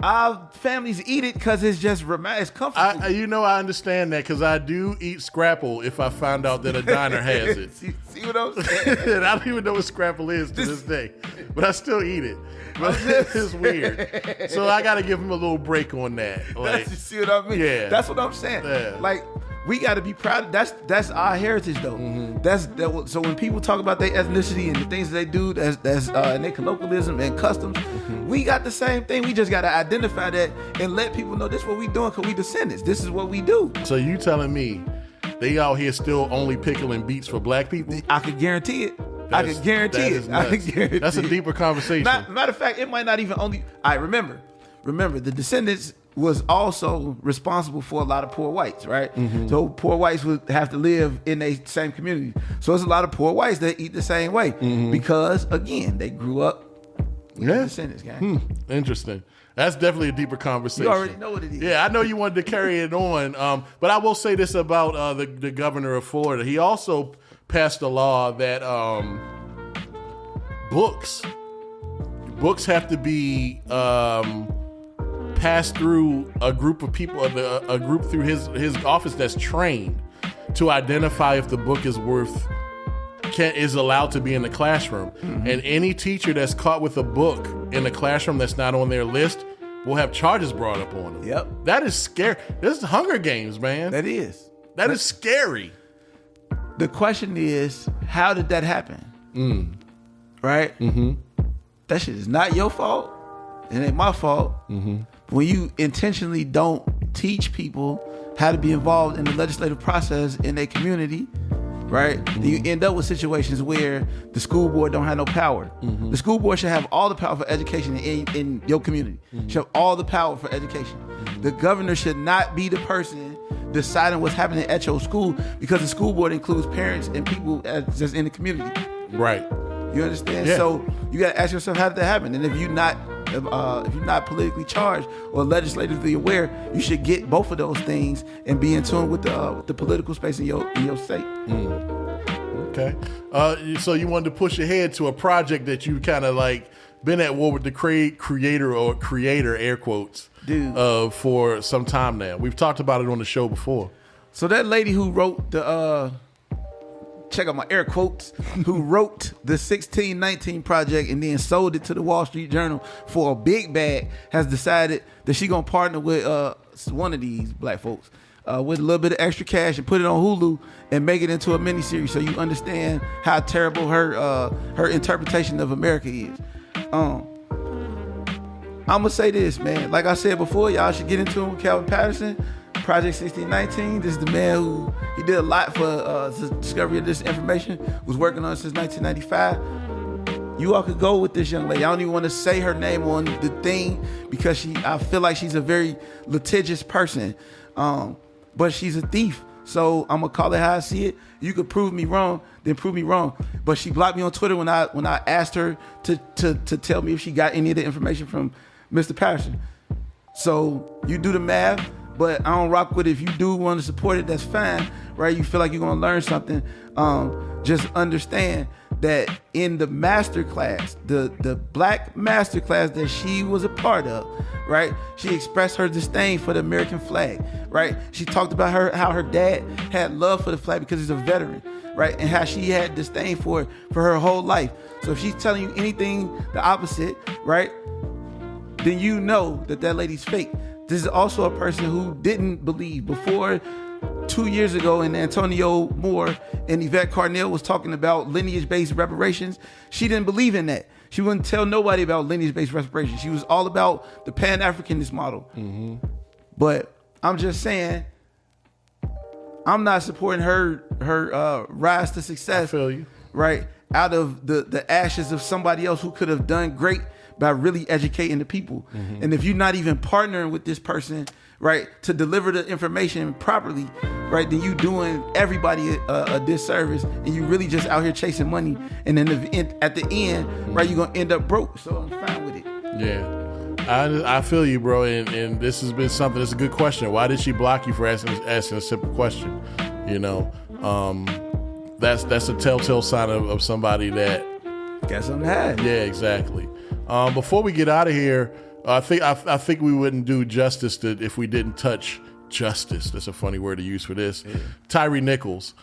our families eat it because it's just it's comfortable. I understand that, because I do eat Scrapple if I find out that a diner has it. See what I'm saying? And I don't even know what Scrapple is to this day, but I still eat it. But it's weird. So I got to give him a little break on that. Like, you see what I mean? Yeah. That's what I'm saying. Yeah. Like, we got to be proud. That's our heritage, though. So when people talk about their ethnicity and the things that they do, and their colloquialism and customs, we got the same thing. We just got to identify that and let people know this is what we doing, because we descendants. This is what we do. So you telling me they out here still only pickling beets for Black people? I could guarantee it. I can guarantee it. That's a deeper conversation. Matter of fact, it might not even only. I remember, the descendants was also responsible for a lot of poor whites, right? So poor whites would have to live in the same community. So there's a lot of poor whites that eat the same way because, again, they grew up with the descendants, gang. Interesting. That's definitely a deeper conversation. You already know what it is. Yeah, I know you wanted to carry it on, but I will say this about the governor of Florida. He also passed a law that books have to be passed through a group of people, a group through his office that's trained to identify if the book is is allowed to be in the classroom. And any teacher that's caught with a book in the classroom that's not on their list will have charges brought up on them. Yep. That is scary. This is Hunger Games, man. That is. That is scary. The question is, how did that happen? Right? That shit is not your fault. It ain't my fault. When you intentionally don't teach people how to be involved in the legislative process in their community, right? Then you end up with situations where the school board don't have no power. The school board should have all the power for education in your community. Should have all the power for education. The governor should not be the person deciding what's happening at your school, because the school board includes parents and people that's in the community. Right. You understand? Yeah. So you got to ask yourself, how did that happen? And if you're not politically charged or legislatively aware, you should get both of those things and be in tune with the political space in your state. Okay. So you wanted to push ahead to a project that you kind of like been at war with the creator air quotes, dude, for some time now. We've talked about it on the show before. So that lady who wrote the check out my air quotes, who wrote the 1619 Project and then sold it to the Wall Street Journal for a big bag, has decided that she gonna partner with one of these Black folks with a little bit of extra cash and put it on Hulu and make it into a miniseries, so you understand how terrible her interpretation of America is. I'm gonna say this, man. Like I said before, y'all should get into it with Calvin Patterson. Project 1619. This is the man who he did a lot for the discovery of this information. Was working on it since 1995. You all could go with this young lady. I don't even want to say her name on the thing because I feel like she's a very litigious person, but she's a thief. So I'm gonna call it how I see it. You could prove me wrong, then prove me wrong. But she blocked me on Twitter when I asked her to tell me if she got any of the information from Mr. Patterson. So you do the math. but I don't rock with it. If you do want to support it, that's fine, right? You feel like you're gonna learn something. Just understand that in the master class, the black master class that she was a part of, right? She expressed her disdain for the American flag, right? She talked about how her dad had love for the flag because he's a veteran, right? And how she had disdain for it for her whole life. So if she's telling you anything the opposite, right, then you know that lady's fake. This is also a person who didn't believe before 2 years ago, and Antonio Moore and Yvette Carnell was talking about lineage-based reparations. She didn't believe in that. She wouldn't tell nobody about lineage-based reparations. She was all about the Pan-Africanist model. Mm-hmm. But I'm just saying, I'm not supporting her rise to success. I feel you. Right? Out of the ashes of somebody else who could have done great by really educating the people. Mm-hmm. And if you're not even partnering with this person, right, to deliver the information properly, right, then you doing everybody a disservice, and you really just out here chasing money. And then at the end, right, you're gonna end up broke. So I'm fine with it. Yeah, I feel you, bro. And this has been something. It's a good question. Why did she block you for asking a simple question? You know, that's a telltale sign of somebody that got something to hide. Yeah, exactly. Before we get out of here, I think we wouldn't do justice if we didn't touch justice. That's a funny word to use for this. Yeah. Tyre Nichols.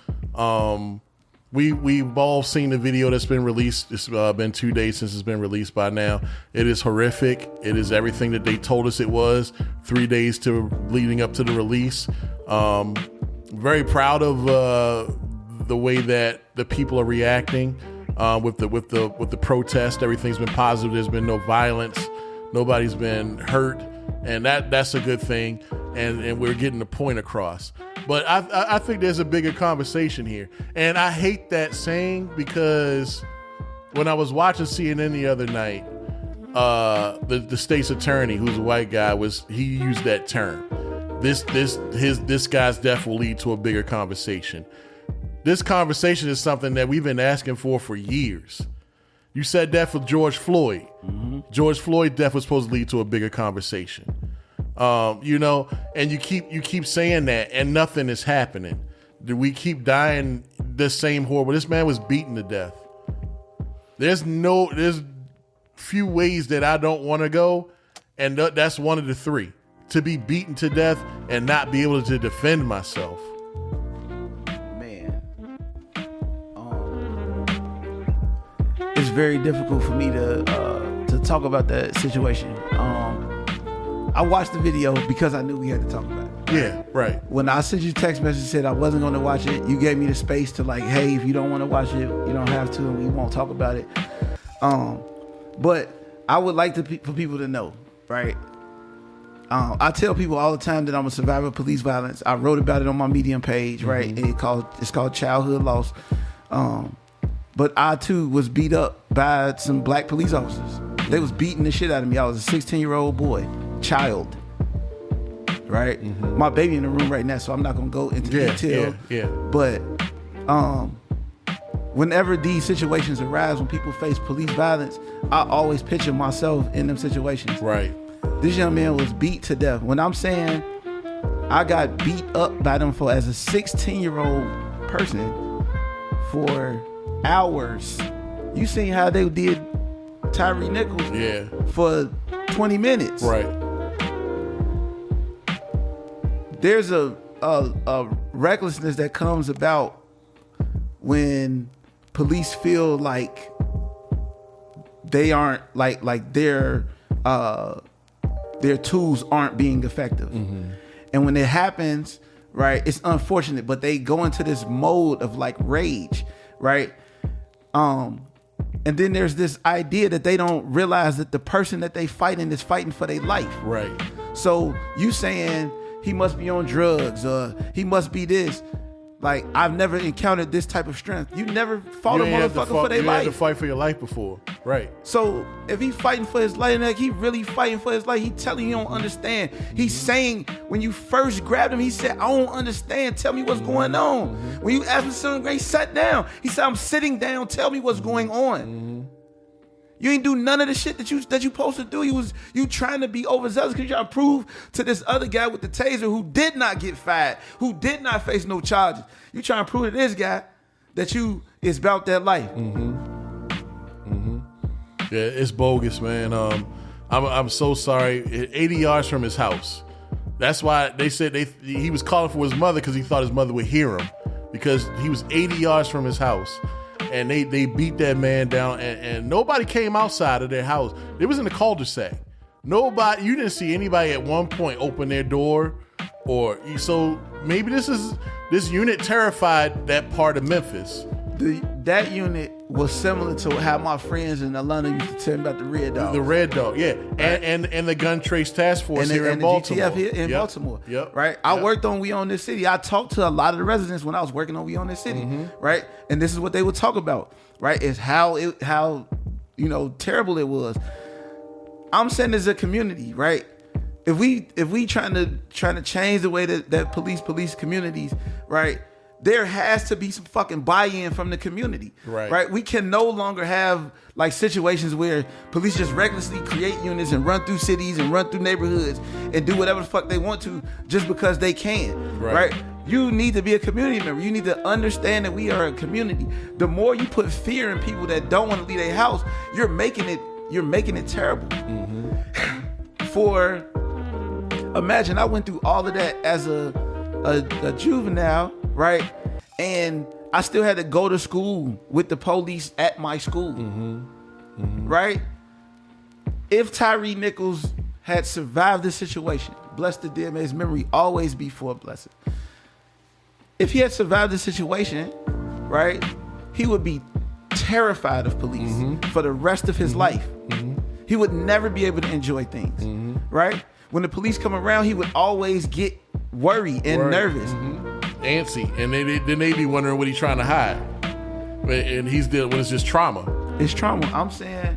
We've all seen the video that's been released. It's been 2 days since it's been released by now. It is horrific. It is everything that they told us it was 3 days leading up to the release. Very proud of the way that the people are reacting with the protest. Everything's been positive. There's been no violence. Nobody's been hurt, and that's a good thing. And we're getting the point across. But I think there's a bigger conversation here. And I hate that saying, because when I was watching CNN the other night, the state's attorney, who's a white guy, he used that term. This guy's death will lead to a bigger conversation. This conversation is something that we've been asking for years. You said that for George Floyd. Mm-hmm. George Floyd's death was supposed to lead to a bigger conversation. And you keep saying that, and nothing is happening. We keep dying the same horrible. This man was beaten to death. There's few ways that I don't want to go, and that's one of the three: to be beaten to death and not be able to defend myself. Man, it's very difficult for me to talk about that situation. I watched the video because I knew we had to talk about it. Yeah, right. When I sent you a text message said I wasn't going to watch it, you gave me the space to hey, if you don't want to watch it, you don't have to, and we won't talk about it. But I would like for people to know, right? I tell people all the time that I'm a survivor of police violence. I wrote about it on my Medium page, right? Mm-hmm. It's called Childhood Loss. But I too was beat up by some black police officers. They was beating the shit out of me. I was a 16-year-old boy. Child, right? Mm-hmm. My baby in the room right now, so I'm not gonna go into detail. Yeah. But whenever these situations arise, when people face police violence, I always picture myself in them situations. Right. This young man was beat to death. When I'm saying I got beat up by them as a 16-year-old person for hours. You seen how they did Tyre Nichols for 20 minutes. Right. There's a recklessness that comes about when police feel like they aren't like their tools aren't being effective. Mm-hmm. And when it happens, right, it's unfortunate, but they go into this mode of rage, right? And then there's this idea that they don't realize that the person that they fighting is fighting for their life. Right. So you saying he must be on drugs or he must be this. I've never encountered this type of strength. You never fought a motherfucker for their life. You had to fight for your life before. Right. So if he's fighting for his life, he really fighting for his life. He telling you don't understand. He's saying when you first grabbed him, he said, I don't understand. Tell me what's going on. When you asked him something, he sat down. He said, I'm sitting down. Tell me what's going on. You ain't do none of the shit that you supposed to do. You trying to be overzealous because you trying to prove to this other guy with the taser who did not get fired, who did not face no charges. You trying to prove to this guy that you is about that life. Yeah, it's bogus, man. I'm so sorry. 80 yards from his house. That's why they said he was calling for his mother because he thought his mother would hear him because he was 80 yards from his house. And they beat that man down, and nobody came outside of their house. It was in the cul-de-sac. You didn't see anybody at one point open their door, so maybe this unit terrified that part of Memphis. That unit was similar to how my friends in Atlanta used to tell me about the Red Dog. The Red Dog, yeah, right. and the Gun Trace Task Force here in Baltimore. GTF here in Baltimore, yep. Right. I worked on We Own This City. I talked to a lot of the residents when I was working on We Own This City, right? And this is what they would talk about, right? Is how terrible it was. I'm saying as a community, right? If we trying to change the way that police communities, right? There has to be some fucking buy-in from the community, right? We can no longer have like situations where police just recklessly create units and run through cities and run through neighborhoods and do whatever the fuck they want to just because they can, right? You need to be a community member. You need to understand that we are a community. The more you put fear in people that don't want to leave their house, you're making it terrible. Imagine I went through all of that as a juvenile, right? And I still had to go to school with the police at my school, right? If Tyre Nichols had survived this situation, blessed the dead, may his memory always be for a blessing. If he had survived this situation, right, he would be terrified of police for the rest of his life. He would never be able to enjoy things, right? When the police come around, he would always get worried and nervous. Antsy, and then they be wondering what he's trying to hide, and he's dealing when it's just trauma. It's trauma. I'm saying,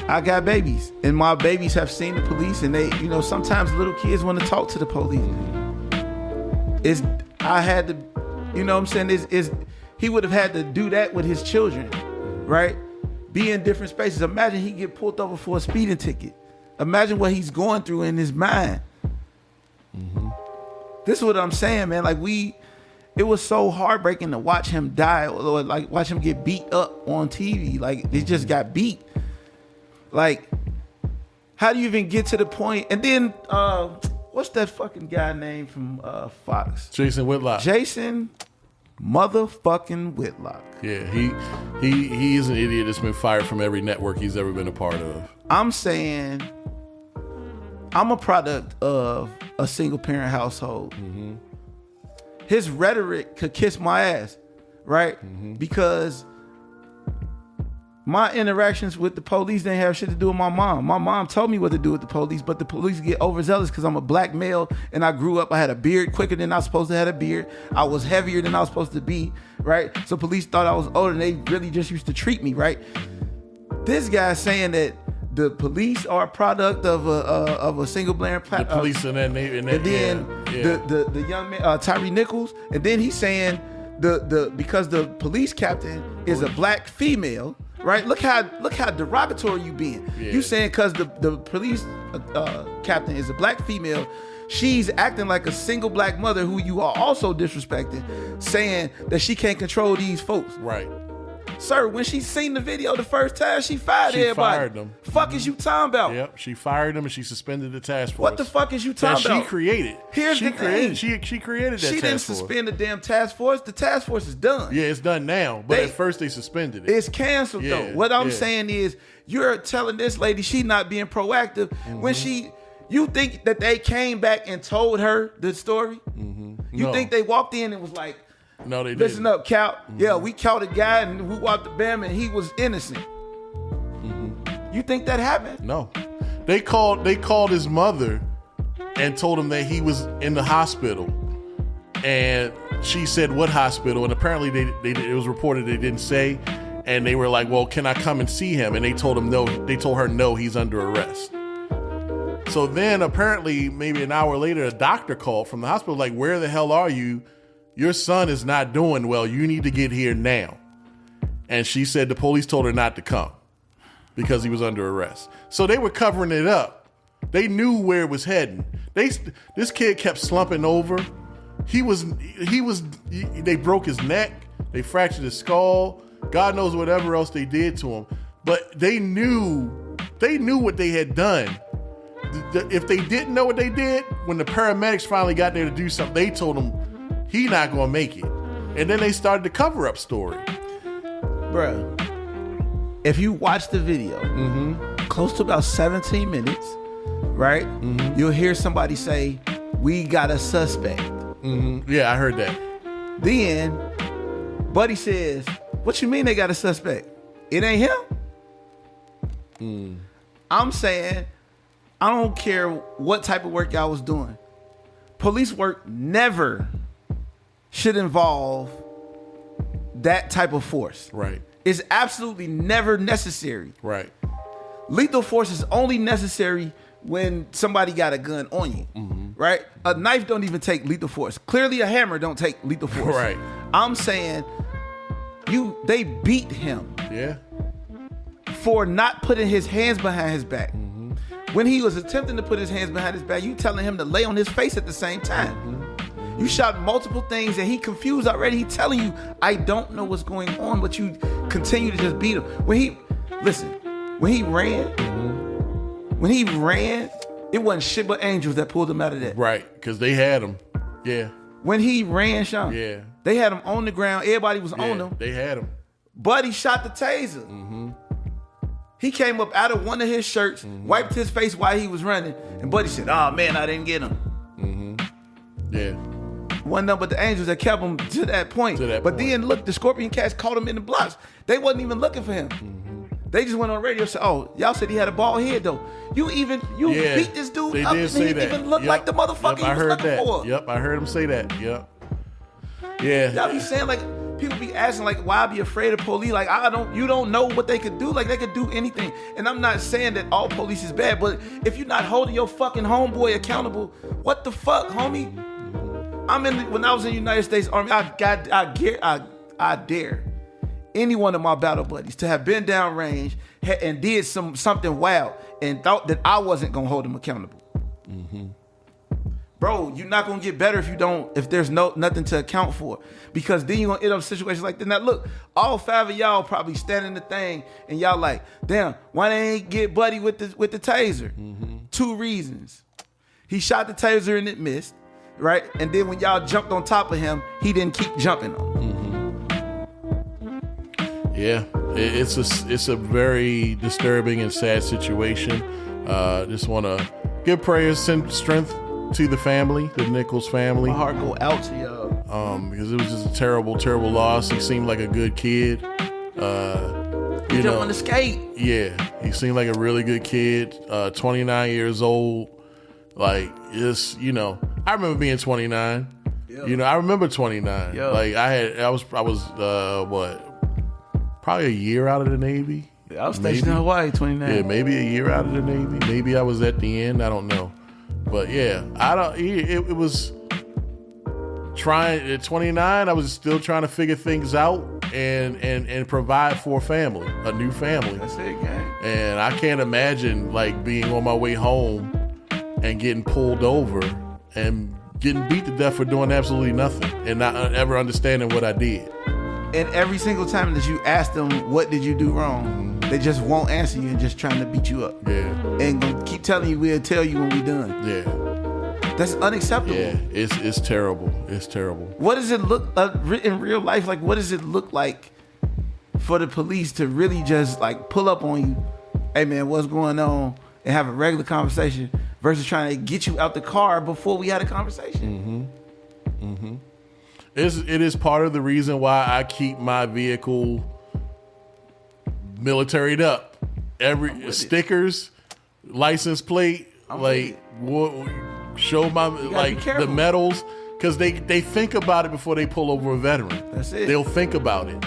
I got babies, and my babies have seen the police, and they, sometimes little kids want to talk to the police. I had to, what I'm saying, he would have had to do that with his children, right? Be in different spaces. Imagine he get pulled over for a speeding ticket. Imagine what he's going through in his mind. This is what I'm saying, man. Like it was so heartbreaking to watch him die or like watch him get beat up on TV. Like they just got beat. Like, how do you even get to the point? And then, what's that fucking guy name from Fox? Jason Whitlock. Jason motherfucking Whitlock. Yeah, he is an idiot that's been fired from every network he's ever been a part of. I'm saying, I'm a product of a single parent household. His rhetoric could kiss my ass, right? Because my interactions with the police didn't have shit to do with my mom. My mom told me what to do with the police, but the police get overzealous because I'm a black male and I grew up, I had a beard quicker than I was supposed to have a beard. I was heavier than I was supposed to be, right? So police thought I was older and they really just used to treat me, right? This guy saying that the police are a product of a single parent. The police and then the young man Tyre Nichols, and then he's saying because the police captain is a black female, right? Look how derogatory you being. Yeah. You saying because the police captain is a black female, she's acting like a single black mother who you are also disrespecting, saying that she can't control these folks. Right. Sir, when she seen the video the first time, she fired everybody. Fired them. Fuck is you talking about? Yep, she fired them and she suspended the task force. What the fuck is you talking about? She created. She created that task force. She didn't suspend the damn task force. The task force is done. Yeah, it's done now. But at first they suspended it. It's canceled though. What I'm saying is, you're telling this lady she's not being proactive when you think that they came back and told her the story? You think they walked in and was like, no, they didn't. Listen up, Cal. Yeah, we caught a guy and who walked the bam and he was innocent. You think that happened? No. They called his mother and told him that he was in the hospital. And she said, what hospital? And apparently it was reported they didn't say. And they were like, well, can I come and see him? And they told him no. They told her no, he's under arrest. So then apparently maybe an hour later, a doctor called from the hospital like, where the hell are you? Your son is not doing well. You need to get here now. and she said the police told her not to come because he was under arrest. So they were covering it up. They knew where it was heading. This kid kept slumping over. They broke his neck. They fractured his skull. God knows whatever else they did to him. But they knew what they had done. If they didn't know what they did, when the paramedics finally got there to do something, they told him he not gonna make it. And then they started the cover-up story. Bruh, if you watch the video, close to about 17 minutes, right? You'll hear somebody say, "We got a suspect." Yeah, I heard that. Then, Buddy says, "What you mean they got a suspect? It ain't him?" I'm saying, I don't care what type of work y'all was doing. Police work never should involve that type of force. Right. It's absolutely never necessary. Right. Lethal force is only necessary when somebody got a gun on you, right? A knife don't even take lethal force. Clearly a hammer don't take lethal force. Right. I'm saying they beat him for not putting his hands behind his back. When he was attempting to put his hands behind his back, you telling him to lay on his face at the same time. You shot multiple things and he confused already. He telling you, I don't know what's going on, but you continue to just beat him. When he ran, it wasn't shit but angels that pulled him out of that. Right, because they had him. Yeah. When he ran, Sean, they had him on the ground. Everybody was on him. They had him. Buddy shot the taser. He came up out of one of his shirts, wiped his face while he was running, and Buddy said, "Oh man, I didn't get him." Yeah. Wasn't nothing but the angels that kept him to that point. Then look, the Scorpion Cats caught him in the blocks. They wasn't even looking for him. They just went on radio and said, "Oh, y'all said he had a bald head though. You beat this dude up, and he didn't even look like the motherfucker he was looking for." Yep, I heard him say that. Yep. Yeah. Y'all be saying like, people be asking like, why be afraid of police? Like, you don't know what they could do. Like, they could do anything. And I'm not saying that all police is bad, but if you're not holding your fucking homeboy accountable, what the fuck, homie? When I was in the United States Army, I dare any one of my battle buddies to have been downrange and did something wild and thought that I wasn't gonna hold them accountable. Bro, you're not gonna get better if there's nothing to account for, because then you're gonna end up in situations like that. Now look, all 5 of y'all probably standing the thing and y'all like, damn, why they ain't get Buddy with the taser? 2 reasons. He shot the taser and it missed, right? And then when y'all jumped on top of him, he didn't keep jumping on. Yeah, it's a very disturbing and sad situation. Just want to give prayers, send strength to the family, the Nichols family. My heart go out to y'all. Because it was just a terrible, terrible loss. He seemed like a good kid. He jumped on the skate. Yeah, he seemed like a really good kid. 29 years old. Like, I remember being 29. Yeah. I remember 29. Yeah. Like I was probably a year out of the Navy. Yeah, I was stationed in Hawaii, 29. Yeah, maybe a year out of the Navy. Maybe I was at the end. I don't know. But yeah, it was trying at 29. I was still trying to figure things out and provide for a new family. That's it, gang. And I can't imagine like being on my way home and getting pulled over and getting beat to death for doing absolutely nothing and not ever understanding what I did. And every single time that you ask them, what did you do wrong? They just won't answer you and just trying to beat you up. Yeah. And gonna keep telling you, we'll tell you when we're done. Yeah. That's unacceptable. Yeah, it's terrible. It's terrible. What does it look in real life? Like, what does it look like for the police to really just like pull up on you? Hey man, what's going on? And have a regular conversation versus trying to get you out the car before we had a conversation. It is part of the reason why I keep my vehicle militaried up. Every stickers, license plate, show my the medals, because they think about it before they pull over a veteran. That's it. They'll think about it.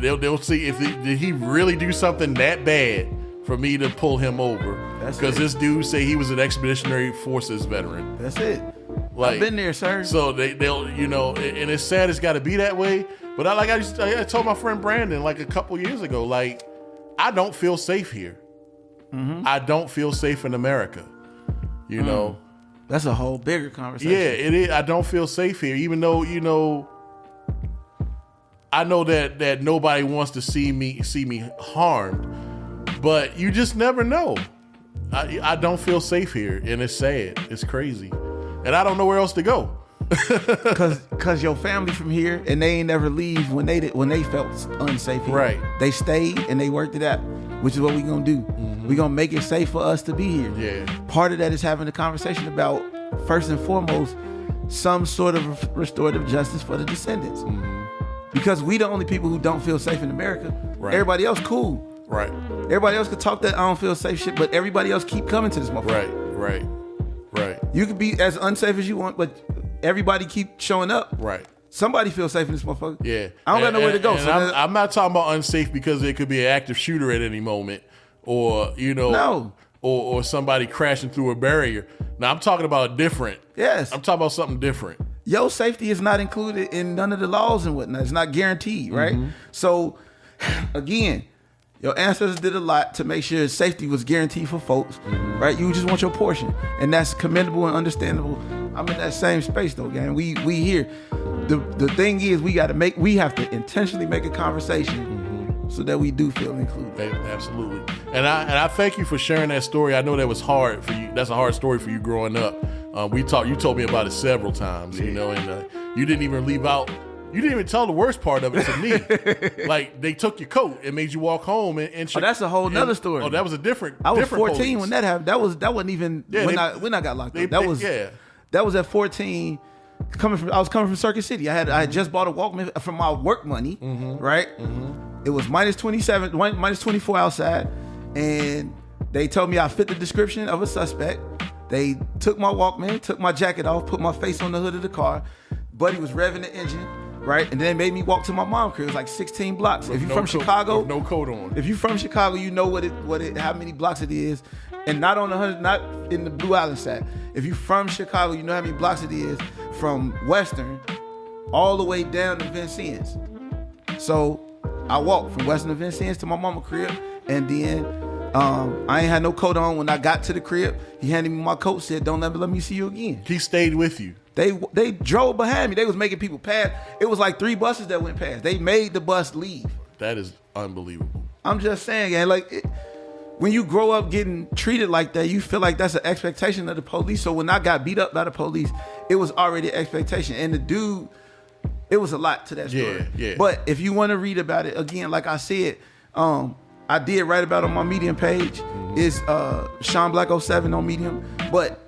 They'll see did he really do something that bad for me to pull him over. Because this dude say he was an Expeditionary Forces veteran. That's it. Like, I've been there, sir. So they'll and it's sad it's got to be that way, But I told my friend Brandon like a couple years ago, like, I don't feel safe here. Mm-hmm. I don't feel safe in America. You know? That's a whole bigger conversation. Yeah, it is. I don't feel safe here, even though, you know, I know that nobody wants to see me harmed, but you just never know. I don't feel safe here, and it's sad. It's crazy, and I don't know where else to go. Cause your family from here, and they ain't never leave when they felt unsafe here. Right. They stayed and they worked it out, which is what we gonna do. Mm-hmm. We gonna make it safe for us to be here. Yeah. Part of that is having a conversation about, first and foremost, some sort of restorative justice for the descendants. Mm-hmm. Because we the only people who don't feel safe in America. Right. Everybody else cool. Right. Everybody else could talk that I don't feel safe shit, but everybody else keep coming to this motherfucker. Right. You could be as unsafe as you want, but everybody keep showing up. Right. Somebody feels safe in this motherfucker. Yeah. I don't got nowhere to go. So I'm not talking about unsafe because it could be an active shooter at any moment, or you know, no, or somebody crashing through a barrier. Now I'm talking about different. Yes. I'm talking about something different. Your safety is not included in none of the laws and whatnot. It's not guaranteed, right? Mm-hmm. So, again, your ancestors did a lot to make sure safety was guaranteed for folks, right? You just want your portion, and that's commendable and understandable. I'm in that same space though, gang. We here. The thing is, we have to intentionally make a conversation so that we do feel included. Absolutely. And I thank you for sharing that story. I know that was hard for you. That's a hard story for you growing up. You told me about it several times, you know, and you didn't even leave out. You didn't even tell the worst part of it to me. Like, they took your coat and made you walk home and that's a whole nother story. Oh, that was a different. I was 14 police. when that happened. That wasn't even when I got locked up. That was at 14. I was coming from Circuit City. I had just bought a Walkman from my work money, right? Mm-hmm. It was minus 27, minus 24 outside, and they told me I fit the description of a suspect. They took my Walkman, took my jacket off, put my face on the hood of the car. Buddy was revving the engine, right? And then they made me walk to my mom's crib. It was like 16 blocks. If you're from Chicago, with no coat on. If you're from Chicago, you know how many blocks it is, and not on the 100, not in the Blue Island side. If you're from Chicago, you know how many blocks it is from Western all the way down to Vincennes. So I walked from Western to Vincennes to my mama's crib, and then I ain't had no coat on. When I got to the crib, he handed me my coat, said, "Don't let me see you again." He stayed with you. They drove behind me. They was making people pass. It was like 3 buses that went past. They made the bus leave. That is unbelievable. I'm just saying, man, like, when you grow up getting treated like that, you feel like that's an expectation of the police. So when I got beat up by the police, it was already an expectation. And the dude, it was a lot to that story. Yeah. But if you want to read about it, again, like I said, I did write about it on my Medium page. It's Sean Black 07 on Medium. But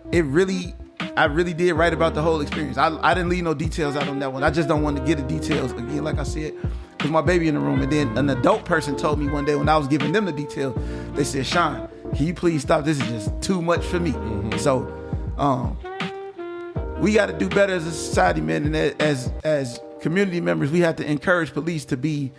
I really did write about the whole experience. I didn't leave no details out on that one. I just don't want to get the details, again, like I said, because my baby in the room. And then an adult person told me one day when I was giving them the details, they said, "Sean, can you please stop? This is just too much for me." So we got to do better as a society, man. And as community members, we have to encourage police to be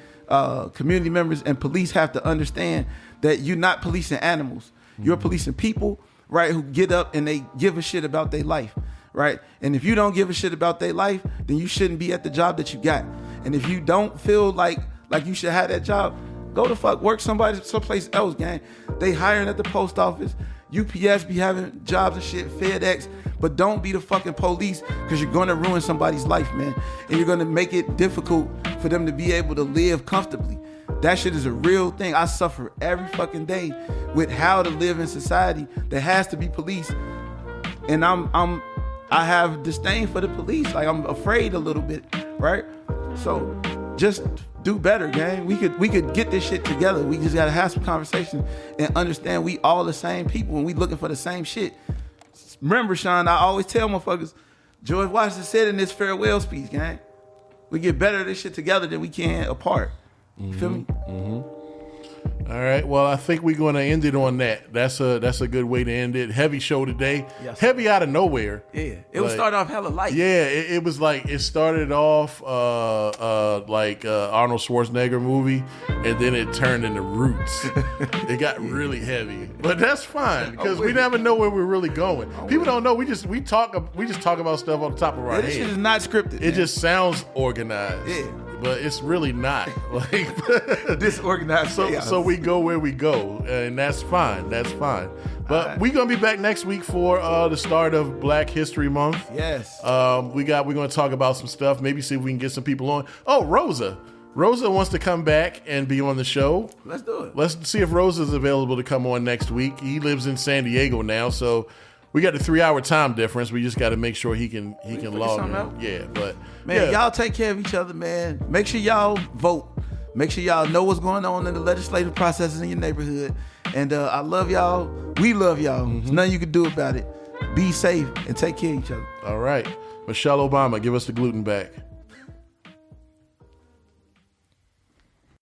community members, and police have to understand that you're not policing animals. You're policing people, right, who get up and they give a shit about their life, right? And if you don't give a shit about their life, then you shouldn't be at the job that you got. And if you don't feel like you should have that job, go to fuck work someplace else, gang. They hiring at the post office, UPS be having jobs and shit, FedEx, but don't be the fucking police, because you're going to ruin somebody's life, man. And you're going to make it difficult for them to be able to live comfortably. That shit is a real thing. I suffer every fucking day with how to live in society that has to be policed. And I have disdain for the police. Like, I'm afraid a little bit, right? So just do better, gang. We could get this shit together. We just gotta have some conversation and understand we all the same people and we looking for the same shit. Remember, Sean, I always tell motherfuckers, George Washington said in his farewell speech, gang, we get better at this shit together than we can apart. You feel me? All right. Well, I think we're going to end it on that. That's a good way to end it. Heavy show today. Yes. Heavy out of nowhere. Yeah. It was started off hella light. Yeah. It was like, it started off like Arnold Schwarzenegger movie, and then it turned into Roots. It got really heavy, but that's fine because we never know where we're really going. People don't know. We just talk about stuff on the top of our head. This shit is not scripted. It just sounds organized. Yeah. but it's really not. Like Disorganized. so we go where we go, and that's fine. That's fine. But we're gonna be back next week for the start of Black History Month. Yes. We're gonna talk about some stuff. Maybe see if we can get some people on. Oh, Rosa wants to come back and be on the show. Let's do it. Let's see if Rosa's available to come on next week. He lives in San Diego now, so we got the 3-hour time difference. We just got to make sure he can log in. Yeah, but man, y'all take care of each other, man. Make sure y'all vote. Make sure y'all know what's going on in the legislative processes in your neighborhood. And I love y'all. We love y'all. There's nothing you can do about it. Be safe and take care of each other. All right. Michelle Obama, give us the gluten back.